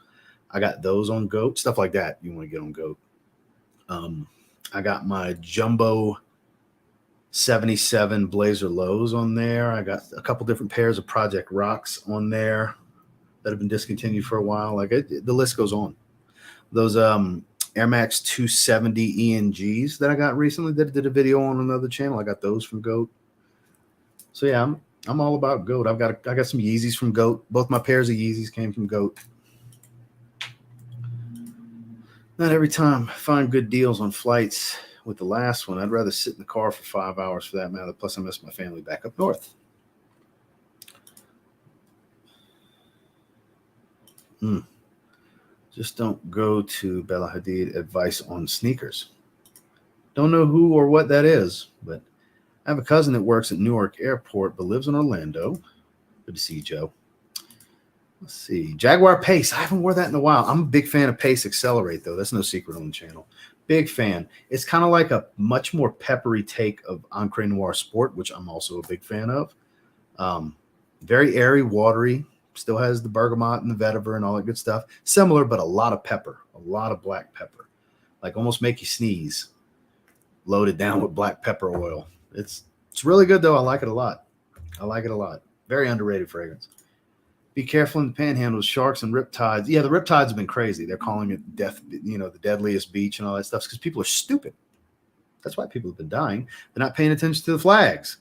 I got those on Goat. Stuff like that you want to get on Goat. I got my jumbo 77 Blazer lows on there. I got a couple different pairs of Project Rocks on there that have been discontinued for a while. Like the list goes on. Those Air Max 270 ENGs that I got recently that did a video on another channel. I got those from Goat. So yeah, I'm all about Goat. I got some Yeezys from Goat. Both my pairs of Yeezys came from Goat. Not every time I find good deals on flights with the last one. I'd rather sit in the car for 5 hours for that matter. Plus I miss my family back up north. Just don't go to Bella Hadid advice on sneakers. Don't know who or what that is, but I have a cousin that works at Newark Airport but lives in Orlando. Good to see you, Joe. Let's see. Jaguar Pace. I haven't worn that in a while. I'm a big fan of Pace Accelerate, though. That's no secret on the channel. Big fan. It's kind of like a much more peppery take of Encre Noir Sport, which I'm also a big fan of. Very airy, watery. Still has the bergamot and the vetiver and all that good stuff. Similar, but a lot of pepper, a lot of black pepper. Like almost make you sneeze. Loaded down with black pepper oil. It's really good, though. I like it a lot. I like it a lot. Very underrated fragrance. Be careful in the panhandle with sharks and riptides. Yeah, the riptides have been crazy. They're calling it death, the deadliest beach and all that stuff because people are stupid. That's why people have been dying. They're not paying attention to the flags.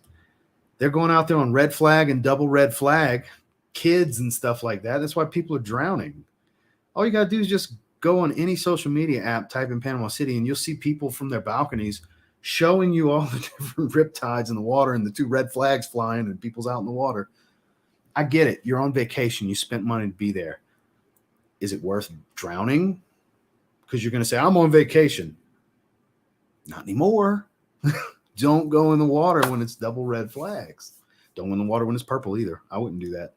They're going out there on red flag and double red flag. Kids and stuff like that. That's why people are drowning. All you got to do is just go on any social media app, type in Panama City, and you'll see people from their balconies showing you all the different riptides in the water and the two red flags flying and people's out in the water. I get it. You're on vacation. You spent money to be there. Is it worth drowning? Because you're going to say, I'm on vacation. Not anymore. Don't go in the water when it's double red flags. Don't go in the water when it's purple either. I wouldn't do that.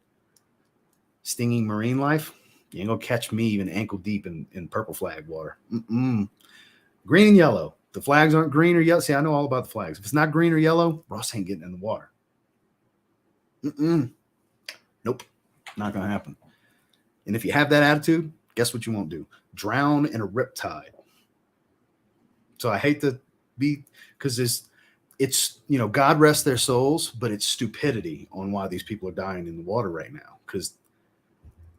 Stinging marine life, you ain't gonna catch me even ankle deep in purple flag water. Green and yellow. The flags aren't green or yellow. See, I know all about the flags. If it's not green or yellow, Ross ain't getting in the water. Nope, not gonna happen. And if you have that attitude, Guess what you won't do? Drown in a riptide. So I hate to be, because it's God rest their souls, but it's stupidity on why these people are dying in the water right now, because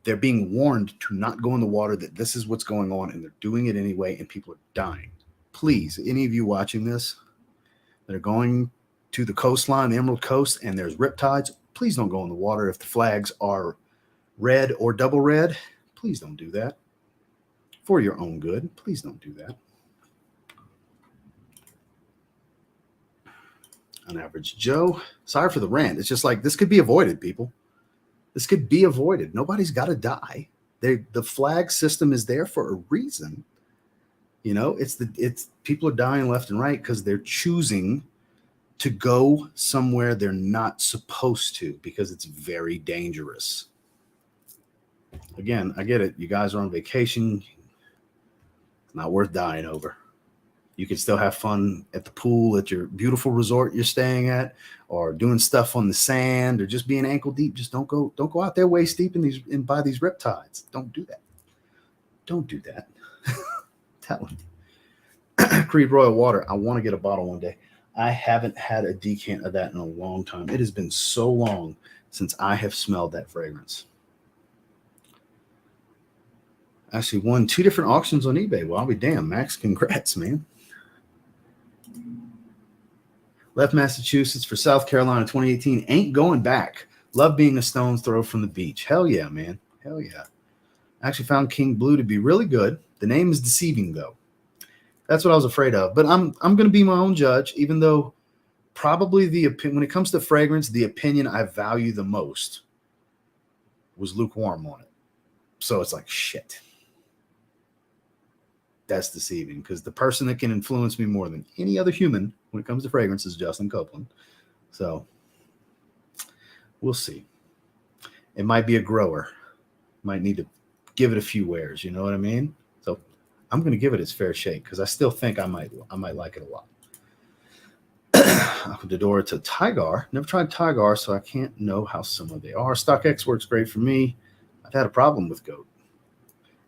they're being warned to not go in the water, that this is what's going on, and they're doing it anyway, and people are dying. Please, any of you watching this that are going to the coastline, the Emerald Coast, and there's riptides, please don't go in the water if the flags are red or double red. Please don't do that. For your own good, please don't do that. An average Joe. Sorry for the rant. It's just like, this could be avoided, people. This could be avoided. Nobody's got to die. The flag system is there for a reason. It's people are dying left and right because they're choosing to go somewhere they're not supposed to, because it's very dangerous. Again, I get it. You guys are on vacation. It's not worth dying over. You can still have fun at the pool at your beautiful resort you're staying at, or doing stuff on the sand, or just being ankle deep. Just don't go out there waist deep by these riptides. Don't do that. Don't do that. Tell them. Creed Royal Water. I want to get a bottle one day. I haven't had a decant of that in a long time. It has been so long since I have smelled that fragrance. Actually won 2 different auctions on eBay. Well, I'll be damned. Max, congrats, man. Left Massachusetts for South Carolina 2018. Ain't going back. Love being a stone's throw from the beach. Hell yeah, man. Hell yeah. I actually found King Blue to be really good. The name is deceiving, though. That's what I was afraid of. But I'm going to be my own judge, even though probably when it comes to fragrance, the opinion I value the most was lukewarm on it. So it's like, shit. That's deceiving, because the person that can influence me more than any other human when it comes to fragrance is Justin Copeland. So we'll see. It might be a grower. Might need to give it a few wears. You know what I mean? So I'm going to give it its fair shake, because I still think I might like it a lot. Dedora to Tigar. Never tried Tigar, so I can't know how similar they are. StockX works great for me. I've had a problem with goat.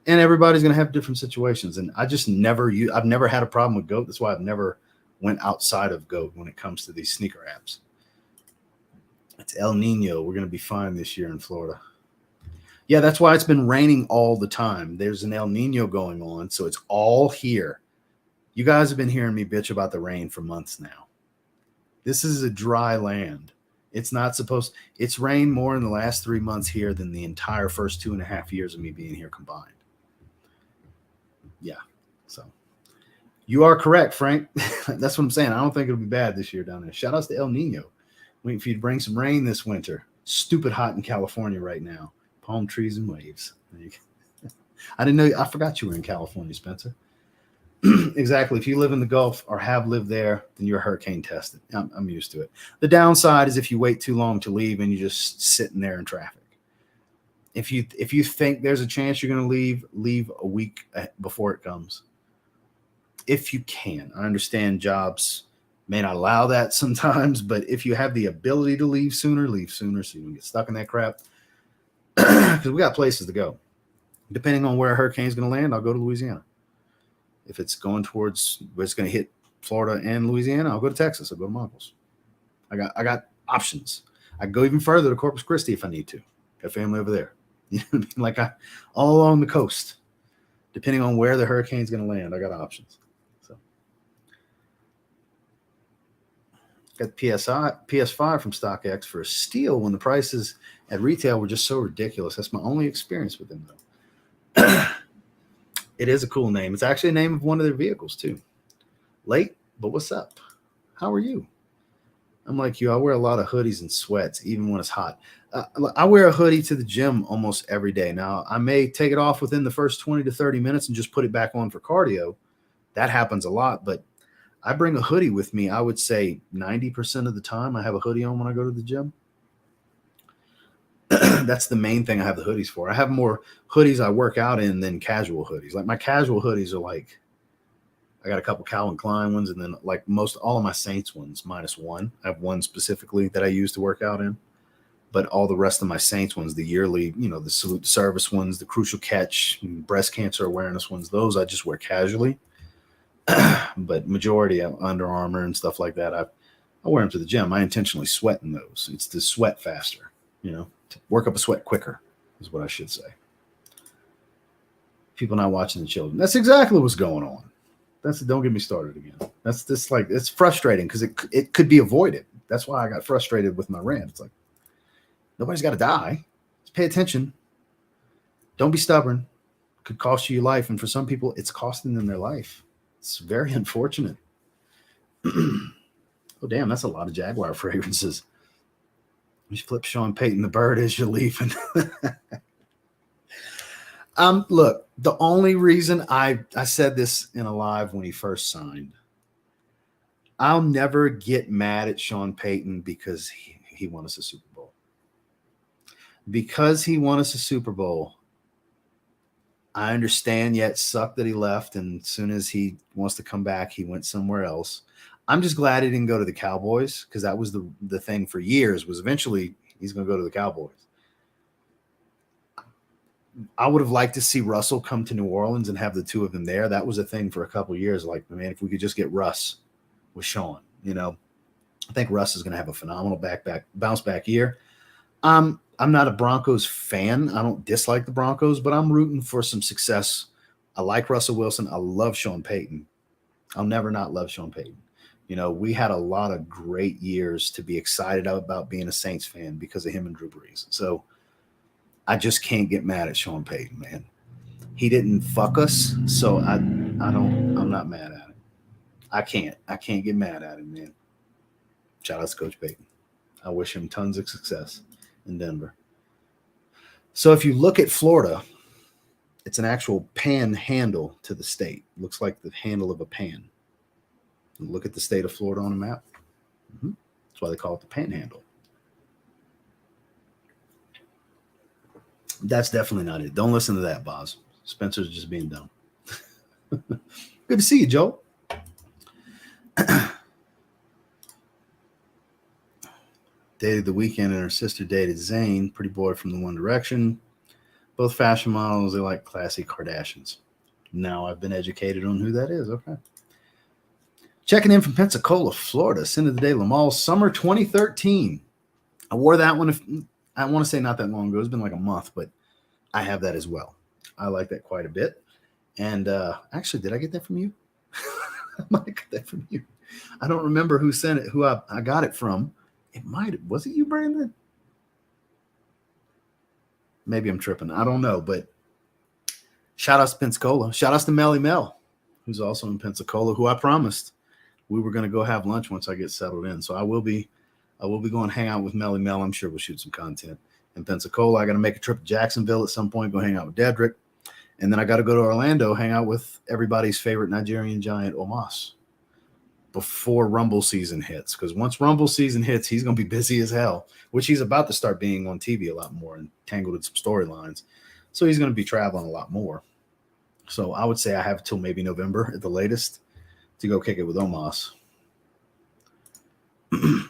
And everybody's going to have different situations. And I've never had a problem with goat. That's why I've never went outside of goat when it comes to these sneaker apps. It's El Nino. We're going to be fine this year in Florida. Yeah, that's why it's been raining all the time. There's an El Nino going on, so it's all here. You guys have been hearing me bitch about the rain for months now. This is a dry land. It's rained more in the last 3 months here than the entire first 2.5 years of me being here combined. Yeah, so you are correct, Frank. That's what I'm saying. I don't think it'll be bad this year down there. Shout outs to El Nino. Waiting for you to bring some rain this winter. Stupid hot in California right now. Palm trees and waves. I didn't know. I forgot you were in California, Spencer. Exactly. If you live in the Gulf or have lived there, then you're hurricane tested. I'm used to it. The downside is if you wait too long to leave and you're just sitting there in traffic. If you think there's a chance you're going to leave a week before it comes. If you can. I understand jobs may not allow that sometimes, but if you have the ability to leave sooner so you don't get stuck in that crap. Because we got places to go. Depending on where a hurricane's going to land, I'll go to Louisiana. If it's going towards where it's going to hit Florida and Louisiana, I'll go to Texas. I'll go to my uncle's. I got options. I go even further to Corpus Christi if I need to. Got family over there. You know what I mean? Like all along the coast. Depending on where the hurricane's going to land, I got options. So got the PS5 from StockX for a steal when the prices at retail were just so ridiculous. That's my only experience with them, though. It is a cool name. It's actually a name of one of their vehicles, too. Late, but what's up? How are you? I'm like you. I wear a lot of hoodies and sweats, even when it's hot. I wear a hoodie to the gym almost every day. Now, I may take it off within the first 20 to 30 minutes and just put it back on for cardio. That happens a lot, but I bring a hoodie with me. I would say 90% of the time I have a hoodie on when I go to the gym. That's the main thing I have the hoodies for. I have more hoodies I work out in than casual hoodies. Like my casual hoodies are like, I got a couple Calvin Klein ones, and then like all of my Saints ones minus one. I have one specifically that I use to work out in. But all the rest of my Saints ones, the yearly, you know, the salute to service ones, the crucial catch, breast cancer awareness ones, those I just wear casually. But majority of Under Armour and stuff like that, I wear them to the gym. I intentionally sweat in those. It's to sweat faster, you know, to work up a sweat quicker is what I should say. People not watching the children. That's exactly what's going on. Don't get me started again. That's just like, it's frustrating because it could be avoided. That's why I got frustrated with my rant. It's like, nobody's got to die. Just pay attention. Don't be stubborn. It could cost you your life. And for some people, it's costing them their life. It's very unfortunate. Oh, damn, that's a lot of Jaguar fragrances. You flip Sean Payton the bird as you're leaving. Look, the only reason I said this in a live when he first signed, I'll never get mad at Sean Payton because he won us a Super Bowl. Because he won us a Super Bowl, I understand, yet sucked that he left, and as soon as he wants to come back, he went somewhere else. I'm just glad he didn't go to the Cowboys, because that was the thing for years, was eventually he's going to go to the Cowboys. I would have liked to see Russell come to New Orleans and have the two of them there. That was a thing for a couple of years. Like, man, if we could just get Russ with Sean, you know, I think Russ is going to have a phenomenal bounce back year. I'm not a Broncos fan. I don't dislike the Broncos, but I'm rooting for some success. I like Russell Wilson. I love Sean Payton. I'll never not love Sean Payton. You know, we had a lot of great years to be excited about being a Saints fan because of him and Drew Brees. So I just can't get mad at Sean Payton, man. He didn't fuck us, so I'm not mad at him. I can't get mad at him, man. Shout out to Coach Payton. I wish him tons of success in Denver. So if you look at Florida, it's an actual panhandle to the state. Looks like the handle of a pan. Look at the state of Florida on a map. That's why they call it the Panhandle. That's definitely not it. Don't listen to that, Boz. Spencer's just being dumb. Good to see you, Joe. Dated The Weeknd and her sister dated Zayn, pretty boy from the One Direction. Both fashion models. They like classy Kardashians. Now I've been educated on who that is. Okay. Checking in from Pensacola, Florida. Sin of the Day, Lamal, summer 2013. I wore that one. I want to say not that long ago. It's been like a month, but I have that as well. I like that quite a bit. And actually, did I get that from you? I might have got that from you. I don't remember who sent it, who I got it from. Was it you, Brandon? Maybe I'm tripping. I don't know, but shout out to Pensacola. Shout out to Melly Mel, who's also in Pensacola, who I promised we were going to go have lunch once I get settled in. So I will be going to hang out with Melly Mel. I'm sure we'll shoot some content in Pensacola. I got to make a trip to Jacksonville at some point, go hang out with Dedrick. And then I got to go to Orlando, hang out with everybody's favorite Nigerian giant, Omas, before Rumble season hits. Because once Rumble season hits, he's going to be busy as hell, which he's about to start being on TV a lot more and tangled in some storylines. So he's going to be traveling a lot more. So I would say I have till maybe November at the latest to go kick it with Omas.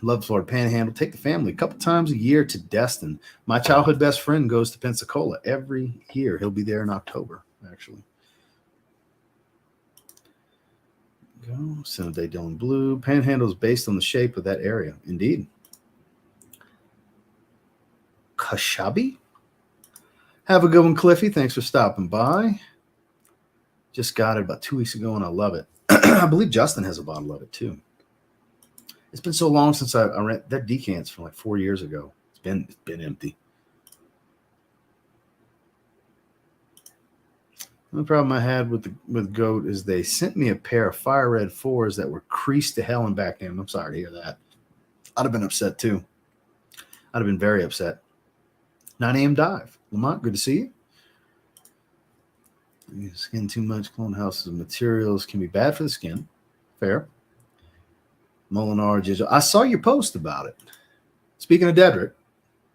Love Florida Panhandle. Take the family a couple times a year to Destin. My childhood best friend goes to Pensacola every year. He'll be there in October, actually. Go. Sunday Dylan Blue. Panhandle is based on the shape of that area. Indeed. Kashabi. Have a good one, Cliffy. Thanks for stopping by. Just got it about 2 weeks ago, and I love it. I believe Justin has a bottle of it, too. It's been so long since I read that decant's from like 4 years ago. It's been empty. The problem I had with Goat is they sent me a pair of fire red 4s that were creased to hell and back in. I'm sorry to hear that. I'd have been upset, too. I'd have been very upset. 9 a.m. dive. Lamont, good to see you. Skin too much. Clone houses of materials can be bad for the skin. Fair. Molinar, I saw your post about it. Speaking of Dedrick,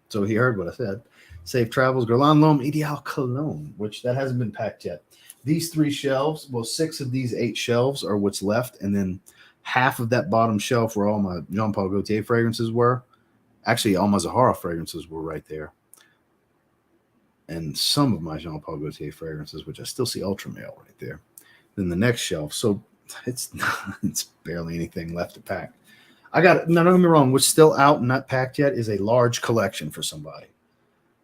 so he heard what I said. Safe travels, Guerlain L'Homme Ideal Cologne, which that hasn't been packed yet. These 3 shelves, well, 6 of these 8 shelves are what's left, and then half of that bottom shelf where all my Jean Paul Gaultier fragrances were Actually, all my Zaharoff fragrances were right there. And some of my Jean-Paul Gaultier fragrances, which I still see Ultra Male right there. Then the next shelf. So it's barely anything left to pack. I got, no, don't get me wrong, what's still out and not packed yet is a large collection for somebody.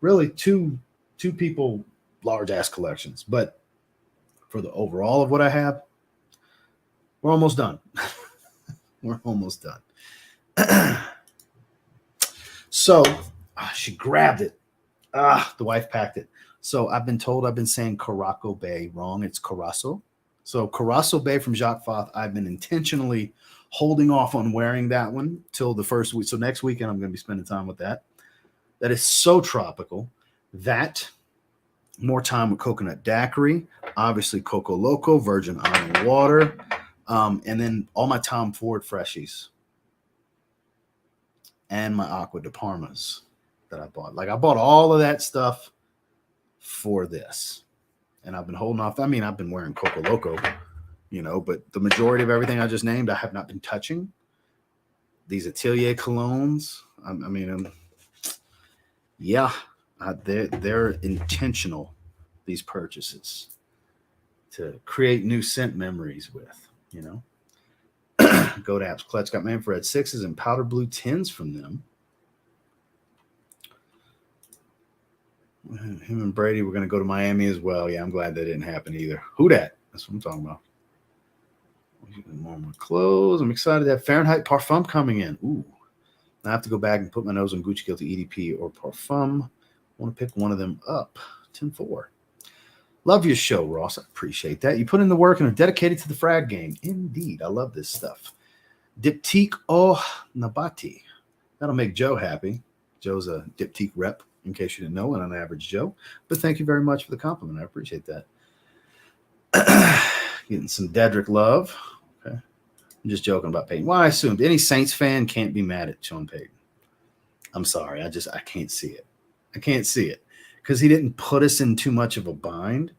Really, two people, large ass collections. But for the overall of what I have, we're almost done. We're almost done. So she grabbed it. The wife packed it. So I've been told I've been saying Caraco Bay wrong. It's Carasso. So Carasso Bay from Jacques Fath. I've been intentionally holding off on wearing that one till the first week. So next weekend I'm going to be spending time with that. That is so tropical. That, more time with coconut daiquiri, obviously Coco Loco, virgin almond water, and then all my Tom Ford freshies and my Aqua de Parmas that I bought. Like I bought all of that stuff for this. And I've been holding off. I mean, I've been wearing Coco Loco, you know, but the majority of everything I just named, I have not been touching. These Atelier colognes, they're intentional, these purchases, to create new scent memories with, you know. Godap's Clutch got Manfred 6s and powder blue 10s from them. Him and Brady were going to go to Miami as well. Yeah, I'm glad that didn't happen either. Who dat? That's what I'm talking about. More clothes. I'm excited to have Fahrenheit Parfum coming in. Ooh. I have to go back and put my nose on Gucci Guilty EDP or Parfum. I want to pick one of them up. 10-4. Love your show, Ross. I appreciate that. You put in the work and are dedicated to the frag game. Indeed. I love this stuff. Diptyque au Nabati. That'll make Joe happy. Joe's a Diptyque rep, in case you didn't know, and an average Joe. But thank you very much for the compliment. I appreciate that. Getting some Dedrick love. Okay. I'm just joking about Peyton. Well, I assumed any Saints fan can't be mad at Sean Payton. I'm sorry. I can't see it. I can't see it. Because he didn't put us in too much of a bind.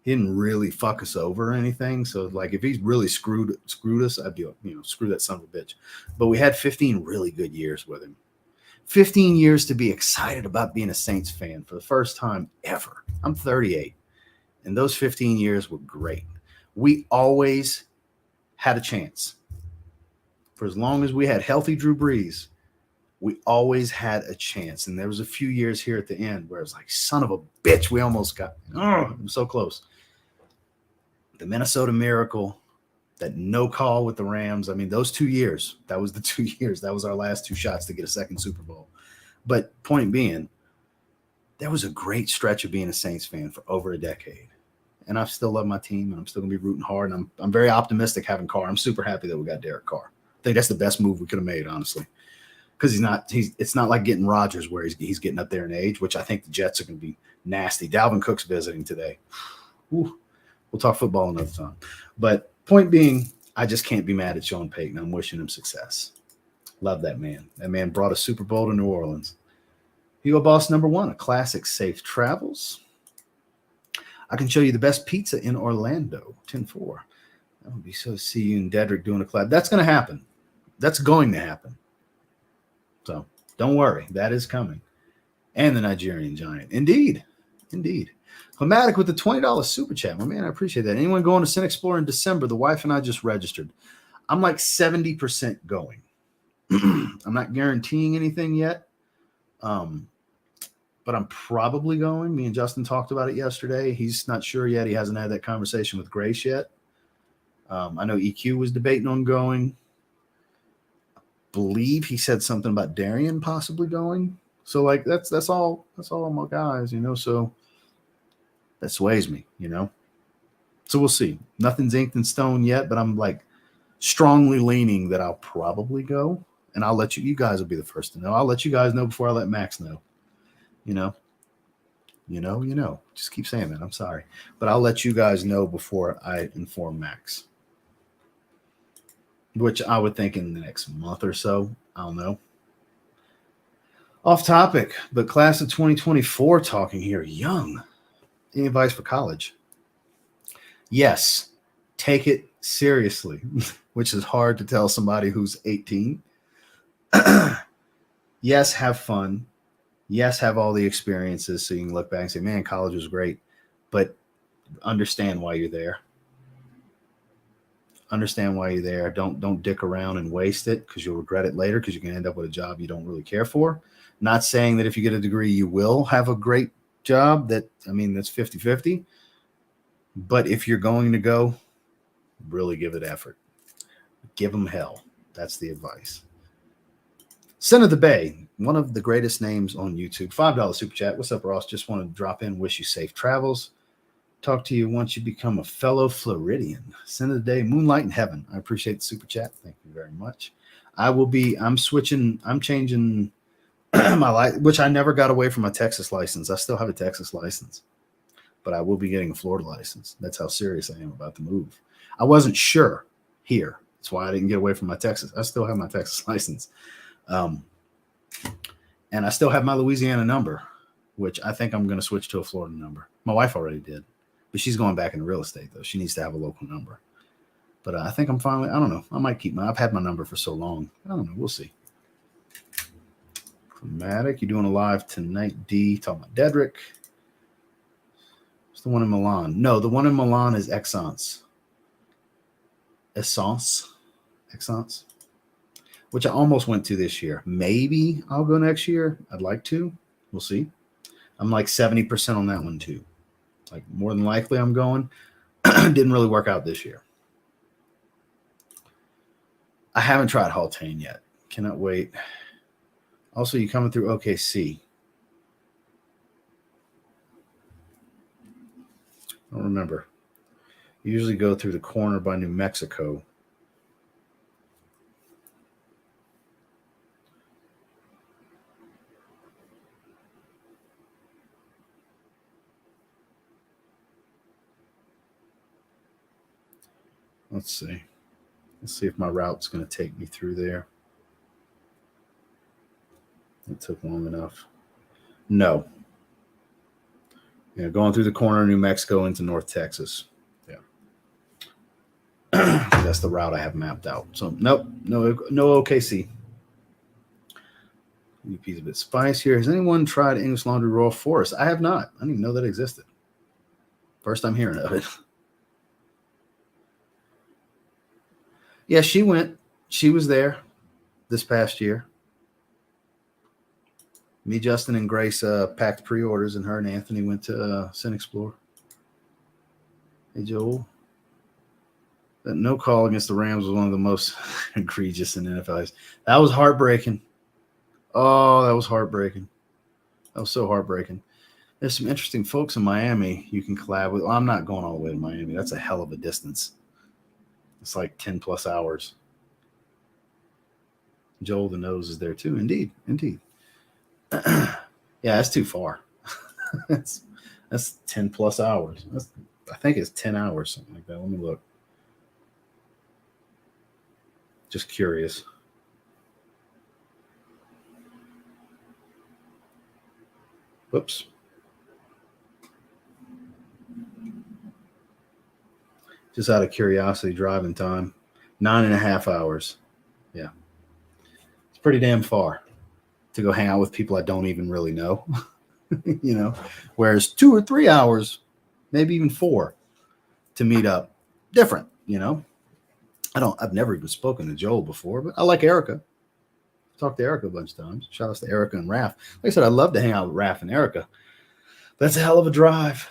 He didn't really fuck us over or anything. So, like, if he's really screwed us, I'd be like, you know, screw that son of a bitch. But we had 15 really good years with him. 15 years to be excited about being a Saints fan for the first time ever. I'm 38. And those 15 years were great. We always had a chance. For as long as we had healthy Drew Brees, we always had a chance. And there was a few years here at the end where it was like, son of a bitch, we almost got, I'm so close. The Minnesota Miracle, that no call with the Rams. I mean, those 2 years, that was the 2 years. That was our last two shots to get a second Super Bowl. But point being, there was a great stretch of being a Saints fan for over a decade. And I still love my team, and I'm still going to be rooting hard. And I'm very optimistic having Carr. I'm super happy that we got Derek Carr. I think that's the best move we could have made, honestly. Because it's not like getting Rodgers where he's getting up there in age, which I think the Jets are going to be nasty. Dalvin Cook's visiting today. Ooh, we'll talk football another time. But point being, I just can't be mad at Sean Payton. I'm wishing him success. Love that man. That man brought a Super Bowl to New Orleans. Hugo Boss #1, a classic safe travels. I can show you the best pizza in Orlando. 10-4. That would be so see you and Dedrick doing a collab. That's going to happen. That's going to happen. So don't worry. That is coming. And the Nigerian Giant. Indeed. Climatic with the $20 super chat. My man, I appreciate that. Anyone going to Sin Explorer in December? The wife and I just registered. I'm like 70% going. I'm not guaranteeing anything yet. But I'm probably going. Me and Justin talked about it yesterday. He's not sure yet. He hasn't had that conversation with Grace yet. I know EQ was debating on going. I believe he said something about Darian possibly going. So like that's all my guys, you know. So that sways me, you know. So we'll see. Nothing's inked in stone yet, but I'm like strongly leaning that I'll probably go. And I'll let you guys will be the first to know. I'll let you guys know before I let Max know. You know, just keep saying that. I'm sorry, but I'll let you guys know before I inform Max, which I would think in the next month or so. I'll know. Off topic, but class of 2024 talking here. Young. Any advice for college? Yes. Take it seriously, which is hard to tell somebody who's 18. Yes, have fun. Yes, have all the experiences so you can look back and say, man, college was great. But understand why you're there. Understand why you're there. Don't dick around and waste it because you'll regret it later because you can end up with a job you don't really care for. Not saying that if you get a degree, you will have a great job. That's 50-50. But if you're going to go, really give it effort. Give them hell. That's the advice. Son of the Bay, one of the greatest names on YouTube. $5 super chat. What's up, Ross? Just want to drop in. Wish you safe travels. Talk to you once you become a fellow Floridian. Sin of the day, Moonlight in Heaven. I appreciate the super chat. Thank you very much. I'm changing my life, which I never got away from my Texas license. I still have a Texas license, but I will be getting a Florida license. That's how serious I am about the move. I wasn't sure here. That's why I didn't get away from my Texas. I still have my Texas license. And I still have my Louisiana number, which I think I'm going to switch to a Florida number. My wife already did. But she's going back into real estate, though. She needs to have a local number. But I think I don't know. I might keep I've had my number for so long. I don't know. We'll see. Chromatic, you doing a live tonight, D? Talking about Dedrick. It's the one in Milan. No, the one in Milan is Essence, which I almost went to this year. Maybe I'll go next year. I'd like to. We'll see. I'm like 70% on that one, too. Like more than likely I'm going. Didn't really work out this year. I haven't tried Haltane yet. Cannot wait. Also, you coming through OKC? I don't remember. You usually go through the corner by New Mexico. Let's see. Let's see if my route's going to take me through there. It took long enough. No. Yeah, going through the corner of New Mexico into North Texas. Yeah. That's the route I have mapped out. So, nope. No OKC. UP's a bit spicier. Has anyone tried English Laundry Royal Forest? I have not. I didn't even know that existed. First time hearing of it. Yeah, she went. She was there this past year. Me, Justin, and Grace packed pre-orders, and her and Anthony went to Sin Explore. Hey, Joel. That no call against the Rams was one of the most egregious in NFL. That was heartbreaking. Oh, that was heartbreaking. That was so heartbreaking. There's some interesting folks in Miami you can collab with. Well, I'm not going all the way to Miami. That's a hell of a distance. It's like 10 plus hours. Joel the Nose is there too. Indeed. Yeah, that's too far. that's 10 plus hours. I think it's 10 hours, something like that. Let me look. Just curious. Whoops. Just out of curiosity, driving time. 9.5 hours. Yeah. It's pretty damn far to go hang out with people I don't even really know. Whereas 2 or 3 hours, maybe even 4 to meet up. Different, I've never even spoken to Joel before, but I like Erica. Talked to Erica a bunch of times. Shout out to Erica and Raph. Like I said, I'd love to hang out with Raph and Erica. That's a hell of a drive.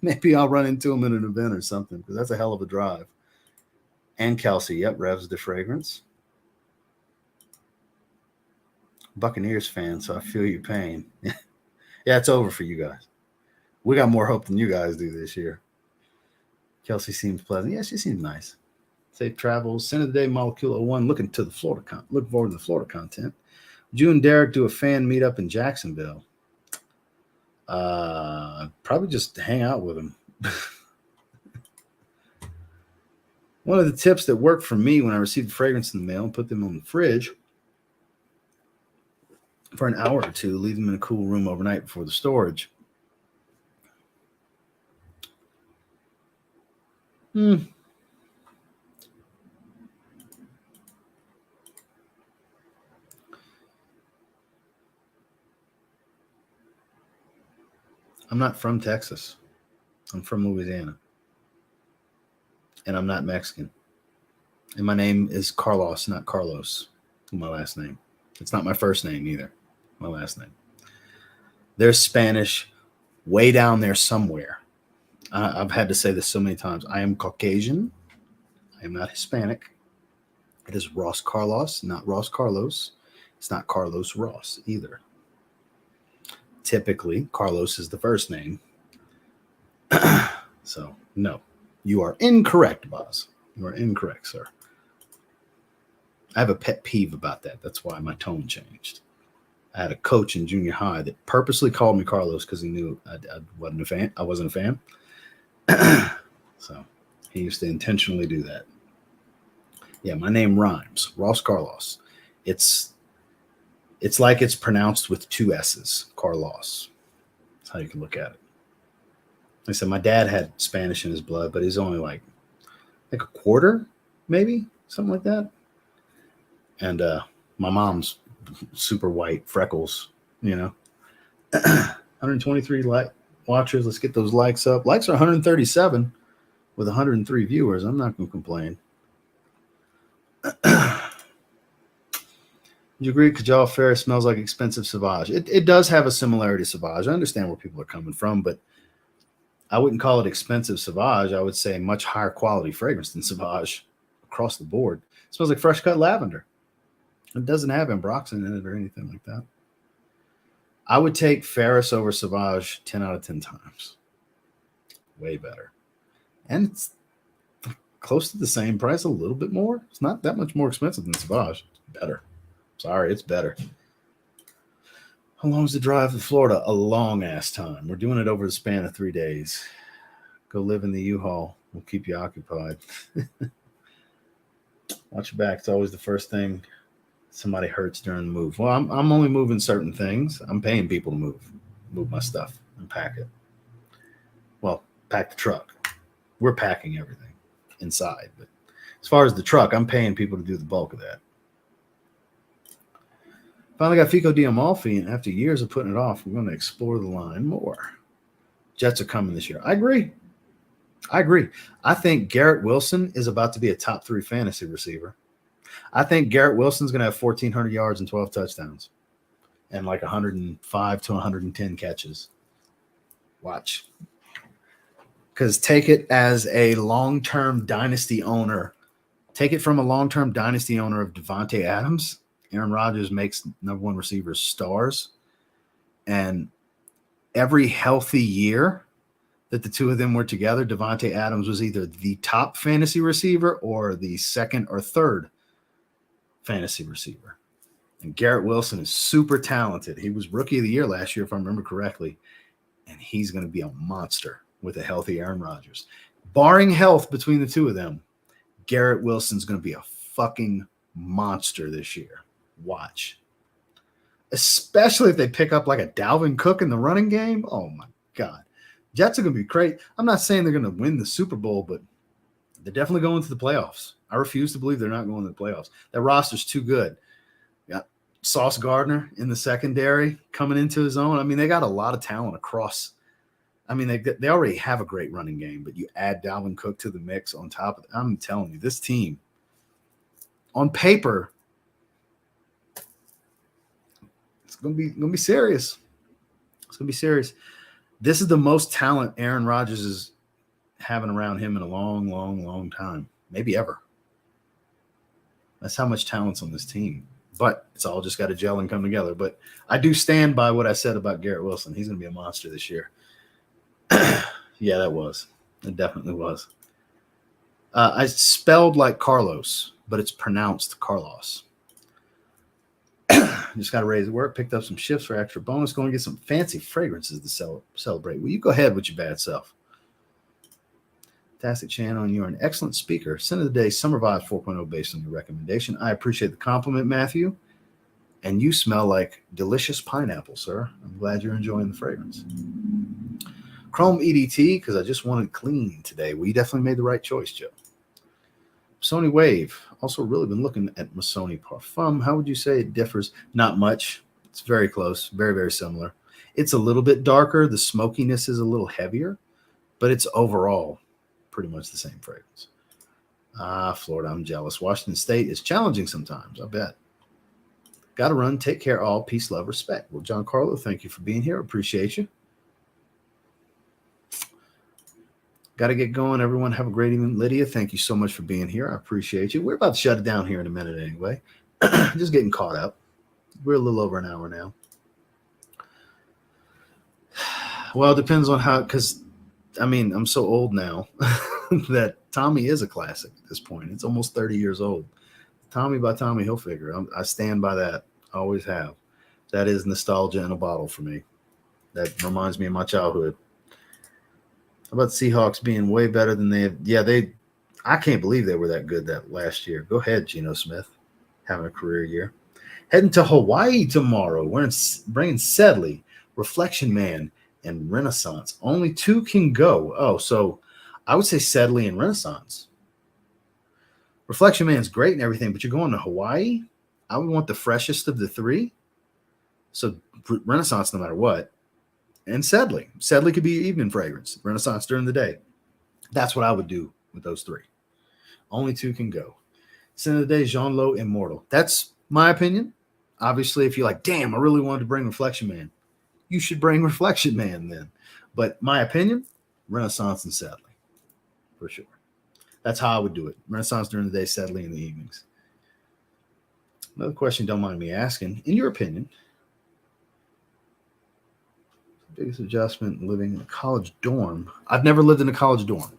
Maybe I'll run into them in an event or something because that's a hell of a drive. And Kelsey, yep, Revs de Fragrance. Buccaneers fan, so I feel your pain. Yeah, it's over for you guys. We got more hope than you guys do this year. Kelsey seems pleasant. Yeah, she seems nice. Safe travels. Sin of the day, Molecule 01. Looking forward to the Florida content. Would you and Derek do a fan meetup in Jacksonville? Probably just hang out with him. One of the tips that worked for me when I received fragrance in the mail and put them on the fridge for an hour or two, leave them in a cool room overnight before the storage. I'm not from Texas. I'm from Louisiana. And I'm not Mexican. And my name is Carlos, not Carlos. My last name. It's not my first name either. My last name. There's Spanish way down there somewhere. I've had to say this so many times. I am Caucasian. I am not Hispanic. It is Ross Carlos, not Ross Carlos. It's not Carlos Ross either. Typically, Carlos is the first name. So, no. You are incorrect, Boz. You are incorrect, sir. I have a pet peeve about that. That's why my tone changed. I had a coach in junior high that purposely called me Carlos because he knew I wasn't a fan. I wasn't a fan. So he used to intentionally do that. Yeah, my name rhymes. Ross Carlos. It's like it's pronounced with two S's. Carlos. That's how you can look at it. Like I said, my dad had Spanish in his blood, but he's only like a quarter, maybe, something like that. And my mom's super white, freckles, 123 watchers. Let's get those likes up. Likes are 137 with 103 viewers. I'm not going to complain. Do you agree Kajal Ferris smells like expensive Sauvage? It does have a similarity to Sauvage. I understand where people are coming from, but I wouldn't call it expensive Sauvage. I would say much higher quality fragrance than Sauvage across the board. It smells like fresh cut lavender. It doesn't have ambroxan in it or anything like that. I would take Ferris over Sauvage 10 out of 10 times. Way better. And it's close to the same price, a little bit more. It's not that much more expensive than Sauvage. It's better. Sorry, it's better. How long is the drive to Florida? A long-ass time. We're doing it over the span of 3 days. Go live in the U-Haul. We'll keep you occupied. Watch your back. It's always the first thing somebody hurts during the move. Well, I'm only moving certain things. I'm paying people to move my stuff and pack it. Well, pack the truck. We're packing everything inside. But as far as the truck, I'm paying people to do the bulk of that. Finally got Fico Diamalfi, and after years of putting it off, we're going to explore the line more. Jets are coming this year. I agree. I think Garrett Wilson is about to be a top 3 fantasy receiver. I think Garrett Wilson's going to have 1,400 yards and 12 touchdowns and like 105 to 110 catches. Watch. Because take it as a long-term dynasty owner. Take it from a long-term dynasty owner of Devontae Adams. Aaron Rodgers makes number 1 receivers stars. And every healthy year that the two of them were together, Devontae Adams was either the top fantasy receiver or the second or third fantasy receiver. And Garrett Wilson is super talented. He was rookie of the year last year, if I remember correctly. And he's going to be a monster with a healthy Aaron Rodgers. Barring health between the two of them, Garrett Wilson's going to be a fucking monster this year. Watch. Especially if they pick up like a Dalvin Cook in the running game. Oh, my God. Jets are going to be great. I'm not saying they're going to win the Super Bowl, but they're definitely going to the playoffs. I refuse to believe they're not going to the playoffs. That roster's too good. Got Sauce Gardner in the secondary coming into his own. I mean, they got a lot of talent across. I mean, they already have a great running game, but you add Dalvin Cook to the mix on top of it. I'm telling you, this team, on paper, it's going to be serious. It's going to be serious. This is the most talent Aaron Rodgers is having around him in a long, long, long time, maybe ever. That's how much talent's on this team. But it's all just got to gel and come together. But I do stand by what I said about Garrett Wilson. He's going to be a monster this year. Yeah, that was. It definitely was. I spelled like Carlos, but it's pronounced Carlos. Just got to raise the work, picked up some shifts for extra bonus, going to get some fancy fragrances to celebrate. Will you go ahead with your bad self? Fantastic channel, and you're an excellent speaker. Scent of the day, Summer Vibes 4.0 based on your recommendation. I appreciate the compliment, Matthew. And you smell like delicious pineapple, sir. I'm glad you're enjoying the fragrance. Chrome EDT, because I just wanted clean today. Well, you definitely made the right choice, Joe. Sony Wave. Also really been looking at Missoni Parfum. How would you say it differs? Not much. It's very close. Very, very similar. It's a little bit darker. The smokiness is a little heavier, but it's overall pretty much the same fragrance. Florida, I'm jealous. Washington State is challenging sometimes, I bet. Got to run. Take care, all. Peace, love, respect. Well, Giancarlo, thank you for being here. Appreciate you. Got to get going. Everyone have a great evening. Lydia, thank you so much for being here. I appreciate you. We're about to shut it down here in a minute anyway. Just getting caught up. We're a little over an hour now. Well, it depends on how, because, I mean, I'm so old now that Tommy is a classic at this point. It's almost 30 years old. Tommy by Tommy Hilfiger. I stand by that. I always have. That is nostalgia in a bottle for me. That reminds me of my childhood. How about Seahawks being way better than they have? Yeah, I can't believe they were that good that last year. Go ahead, Geno Smith. Having a career year. Heading to Hawaii tomorrow. We're bringing Sedley, Reflection Man, and Renaissance. Only 2 can go. Oh, so I would say Sedley and Renaissance. Reflection Man's great and everything, but you're going to Hawaii? I would want the freshest of the 3. So Renaissance no matter what. And Sedley. Sedley could be evening fragrance. Renaissance during the day. That's what I would do with those 3. Only 2 can go. Scent of the day, Jean Lo Immortal. That's my opinion. Obviously, if you're like, damn, I really wanted to bring Reflection Man, you should bring Reflection Man then. But my opinion, Renaissance and Sedley. For sure. That's how I would do it. Renaissance during the day, Sedley in the evenings. Another question, don't mind me asking. In your opinion, biggest adjustment living in a college dorm? I've never lived in a college dorm,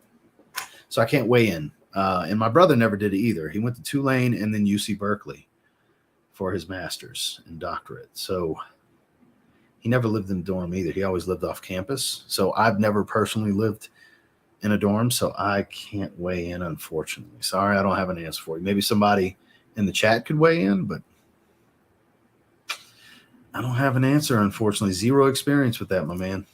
so I can't weigh in. And my brother never did it either. He went to Tulane and then UC Berkeley for his master's and doctorate. So he never lived in a dorm either. He always lived off campus. So I've never personally lived in a dorm, so I can't weigh in, unfortunately. Sorry, I don't have an answer for you. Maybe somebody in the chat could weigh in, but I don't have an answer, unfortunately. Zero experience with that, my man.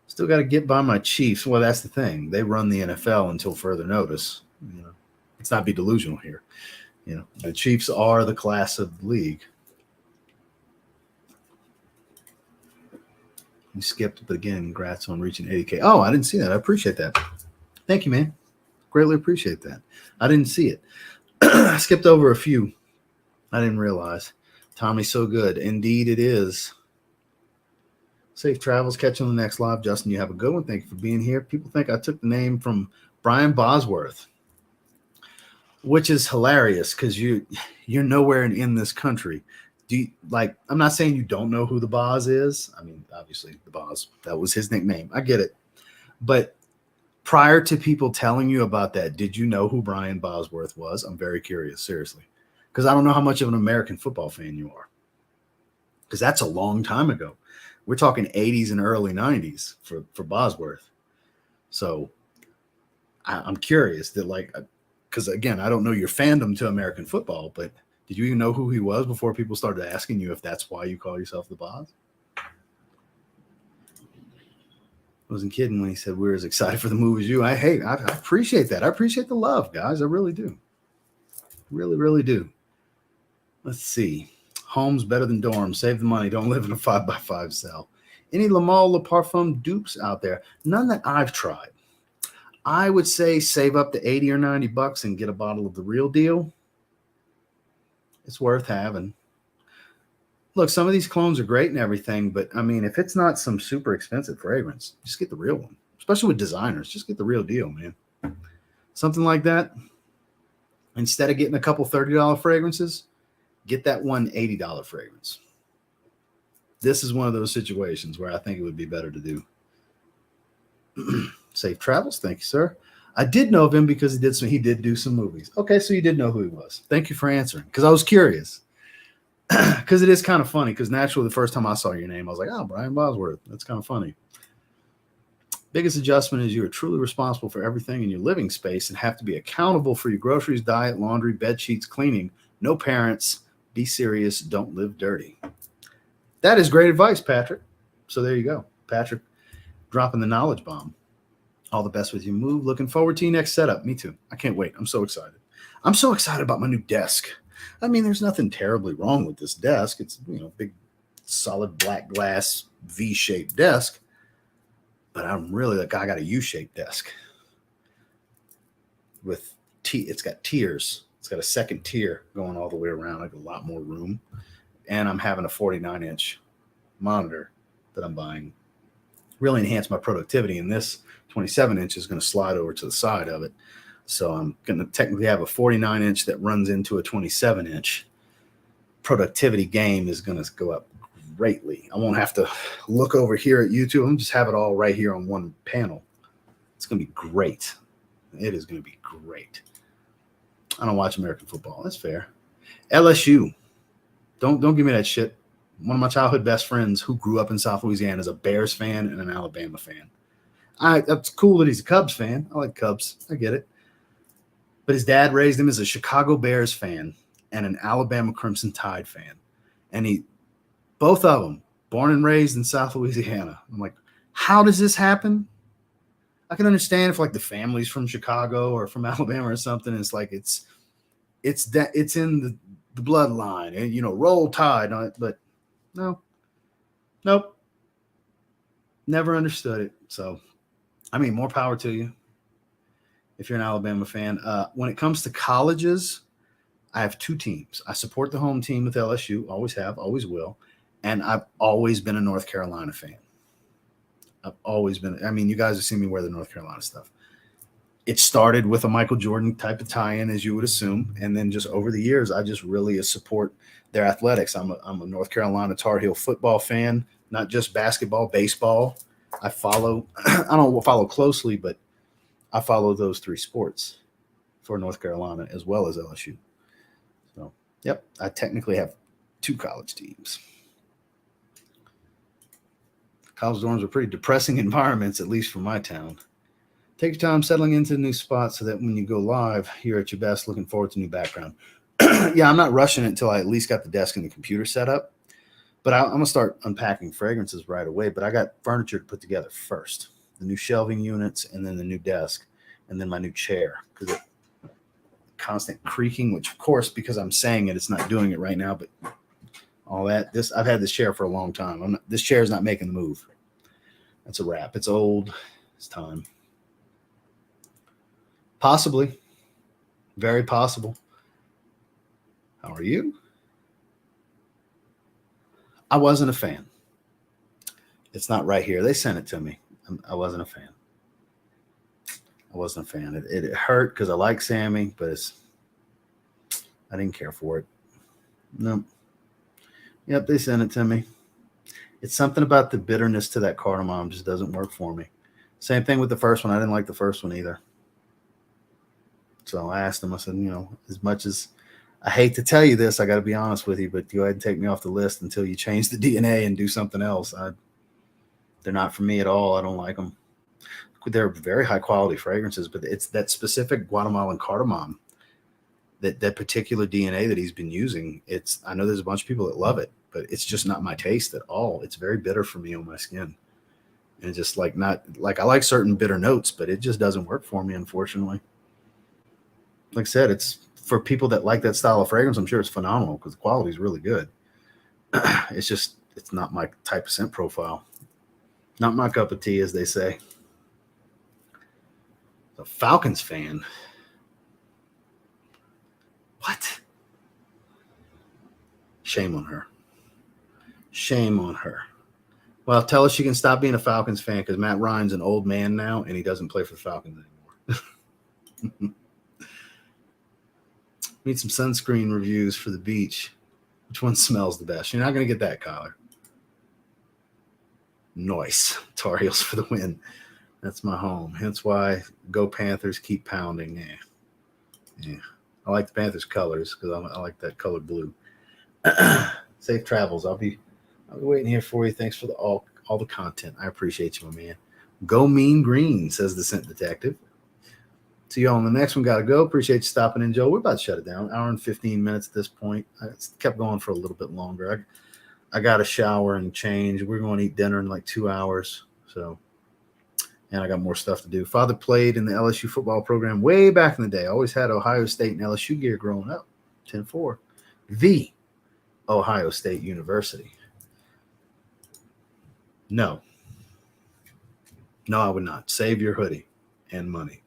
Still got to get by my Chiefs. Well, that's the thing. They run the NFL until further notice. Let's not be delusional here. The Chiefs are the class of the league. You skipped, but again, congrats on reaching 80K. Oh, I didn't see that. I appreciate that. Thank you, man. Greatly appreciate that. I didn't see it. I skipped over a few. I didn't realize. Tommy's so good. Indeed, it is. Safe travels. Catch you on the next live. Justin, you have a good one. Thank you for being here. People think I took the name from Brian Bosworth, which is hilarious because you're nowhere in this country. I'm not saying you don't know who the Boz is. I mean, obviously the Boz, that was his nickname. I get it. But prior to people telling you about that, did you know who Brian Bosworth was? I'm very curious, seriously. Because I don't know how much of an American football fan you are. Because that's a long time ago. We're talking 80s and early 90s for Bosworth. So I'm curious that, because again, I don't know your fandom to American football, but did you even know who he was before people started asking you if that's why you call yourself the Boz? I wasn't kidding when he said we're as excited for the move as you. I appreciate that. I appreciate the love, guys. I really do. Really, really do. Let's see. Homes better than dorms. Save the money. Don't live in a 5x5 cell. Any Le Male Le Parfum dupes out there? None that I've tried. I would say save up to 80 or 90 bucks and get a bottle of the real deal. It's worth having. Look, some of these clones are great and everything, but I mean, if it's not some super expensive fragrance, just get the real one. Especially with designers, just get the real deal, man. Something like that. Instead of getting a couple $30 fragrances, get that one $80 fragrance. This is one of those situations where I think it would be better to do. Safe travels. Thank you, sir. I did know of him because he did do some movies. Okay, so you did know who he was. Thank you for answering, because I was curious. Because it is kind of funny, because naturally the first time I saw your name, I was like, oh, Brian Bosworth. That's kind of funny. Biggest adjustment is you are truly responsible for everything in your living space and have to be accountable for your groceries, diet, laundry, bed sheets, cleaning. No parents. Be serious. Don't live dirty. That is great advice, Patrick. So there you go. Patrick dropping the knowledge bomb. All the best with your move. Looking forward to your next setup. Me too. I can't wait. I'm so excited. I'm so excited about my new desk. I mean, there's nothing terribly wrong with this desk. It's, big solid black glass V-shaped desk, but I'm really like, I got a U-shaped desk with it's got tiers. It's got a second tier going all the way around, like a lot more room. And I'm having a 49-inch monitor that I'm buying. Really enhance my productivity. And this 27-inch is going to slide over to the side of it. So I'm going to technically have a 49-inch that runs into a 27-inch. Productivity game is going to go up greatly. I won't have to look over here at YouTube. I'm just have it all right here on one panel. It's going to be great. It is going to be great. I don't watch American football. That's fair. LSU. Don't give me that shit. One of my childhood best friends who grew up in South Louisiana is a Bears fan and an Alabama fan. That's cool that he's a Cubs fan. I like Cubs. I get it. But his dad raised him as a Chicago Bears fan and an Alabama Crimson Tide fan. And both of them, born and raised in South Louisiana. I'm like, how does this happen? I can understand if like the family's from Chicago or from Alabama or something. It's like it's in the bloodline and roll tide. But nope, never understood it. So, I mean, more power to you if you're an Alabama fan. When it comes to colleges, I have two teams. I support the home team with LSU, always have, always will, and I've always been a North Carolina fan. I've always been. I mean, you guys have seen me wear the North Carolina stuff. It started with a Michael Jordan type of tie-in, as you would assume, and then just over the years, I just really support their athletics. I'm a North Carolina Tar Heel football fan, not just basketball, baseball. I don't follow closely, but I follow those three sports for North Carolina as well as LSU. So, yep, I technically have two college teams. College dorms are pretty depressing environments, at least for my town. Take your time settling into a new spot so that when you go live, you're at your best. Looking forward to new background. Yeah, I'm not rushing it until I at least got the desk and the computer set up. But I'm going to start unpacking fragrances right away. But I got furniture to put together first. The new shelving units and then the new desk and then my new chair. Because constant creaking, which, of course, because I'm saying it, it's not doing it right now. But all that, I've had this chair for a long time. This chair is not making the move. That's a wrap. It's old. It's time. Possibly. Very possible. How are you? I wasn't a fan. It's not right here. They sent it to me. I wasn't a fan. I wasn't a fan. It hurt because I like Sammy, but I didn't care for it. Nope. Yep, they sent it to me. It's something about the bitterness to that cardamom just doesn't work for me. Same thing with the first one. I didn't like the first one either. So I asked him, I said, as much as I hate to tell you this, I got to be honest with you, but go ahead and take me off the list until you change the DNA and do something else. They're not for me at all. I don't like them. They're very high quality fragrances, but it's that specific Guatemalan cardamom, that particular DNA that he's been using. I know there's a bunch of people that love it, but it's just not my taste at all. It's very bitter for me on my skin. And it's just not like I like certain bitter notes, but it just doesn't work for me, unfortunately. Like I said, it's for people that like that style of fragrance. I'm sure it's phenomenal because the quality is really good. It's not my type of scent profile. Not my cup of tea, as they say. A Falcons fan. What? Shame on her. Shame on her. Well, tell her she can stop being a Falcons fan because Matt Ryan's an old man now and he doesn't play for the Falcons anymore. Need some sunscreen reviews for the beach. Which one smells the best? You're not going to get that, Kyler. Nice. Tar Heels for the win. That's my home. Hence why go Panthers, keep pounding. Yeah. I like the Panthers colors because I like that colored blue. Safe travels. I'll be waiting here for you. Thanks for all the content. I appreciate you, my man. Go Mean Green, says the scent detective. See you all on the next one. Got to go. Appreciate you stopping in, Joe. We're about to shut it down. Hour and 15 minutes at this point. It's kept going for a little bit longer. I got to shower and change. We're going to eat dinner in like 2 hours. And I got more stuff to do. Father played in the LSU football program way back in the day. Always had Ohio State and LSU gear growing up. 10-4. The Ohio State University. No, I would not. Save your hoodie and money.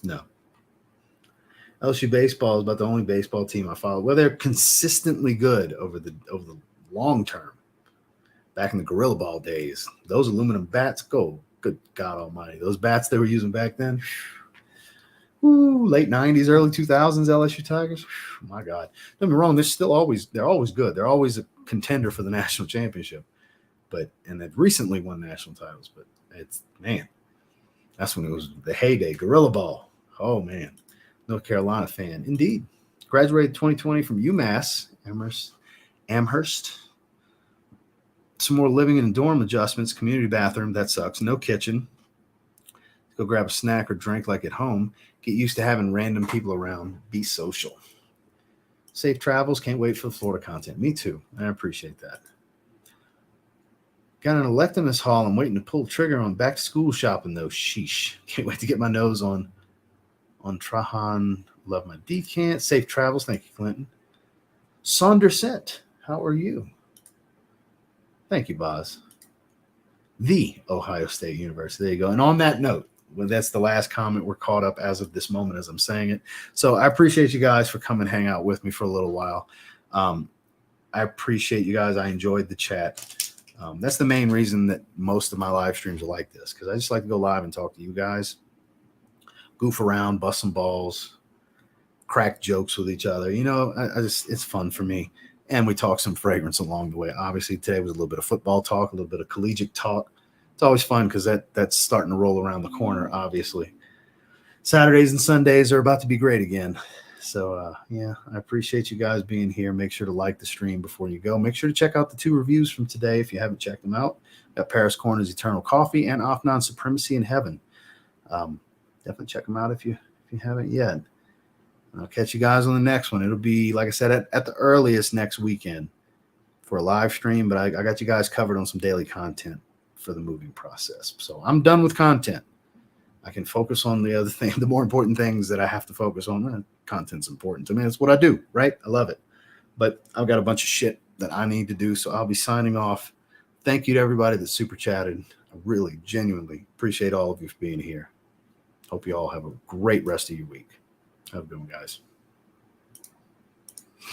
No. LSU baseball is about the only baseball team I follow. Well, they're consistently good over the long term. Back in the Gorilla Ball days, those aluminum bats, good God Almighty, those bats they were using back then. Late 90s, early 2000s, LSU Tigers. My God, don't get me wrong, they're always good. They're always a contender for the national championship, and they've recently won national titles. But that's when it was the heyday. Gorilla Ball. Oh man. North Carolina fan. Indeed. Graduated 2020 from UMass, Amherst. Some more living and dorm adjustments. Community bathroom. That sucks. No kitchen. Go grab a snack or drink like at home. Get used to having random people around. Be social. Safe travels. Can't wait for the Florida content. Me too. I appreciate that. Got an elect in this hall. I'm waiting to pull the trigger on back to school shopping though. Sheesh. Can't wait to get my nose on Trahan. Love my decant. Safe travels. Thank you, Clinton. Saunderset. How are you? Thank you, Boz. The Ohio State University. There you go. And on that note, that's the last comment we're caught up as of this moment as I'm saying it. So I appreciate you guys for coming hang out with me for a little while. I appreciate you guys. I enjoyed the chat. That's the main reason that most of my live streams are like this, because I just like to go live and talk to you guys. Goof around, bust some balls, crack jokes with each other. It's fun for me. And we talk some fragrance along the way. Obviously, today was a little bit of football talk, a little bit of collegiate talk. It's always fun because that's starting to roll around the corner, obviously. Saturdays and Sundays are about to be great again. So, I appreciate you guys being here. Make sure to like the stream before you go. Make sure to check out the 2 reviews from today if you haven't checked them out. Got Paris Corner's Eternal Coffee and Afnan Supremacy in Heaven. Definitely check them out if you haven't yet. And I'll catch you guys on the next one. It'll be, like I said, at the earliest next weekend for a live stream, but I got you guys covered on some daily content for the moving process. So I'm done with content. I can focus on the other thing, the more important things that I have to focus on. Content's important to me. It's what I do, right? I love it. But I've got a bunch of shit that I need to do, so I'll be signing off. Thank you to everybody that super chatted. I really, genuinely appreciate all of you for being here. Hope you all have a great rest of your week. Have a good one, guys.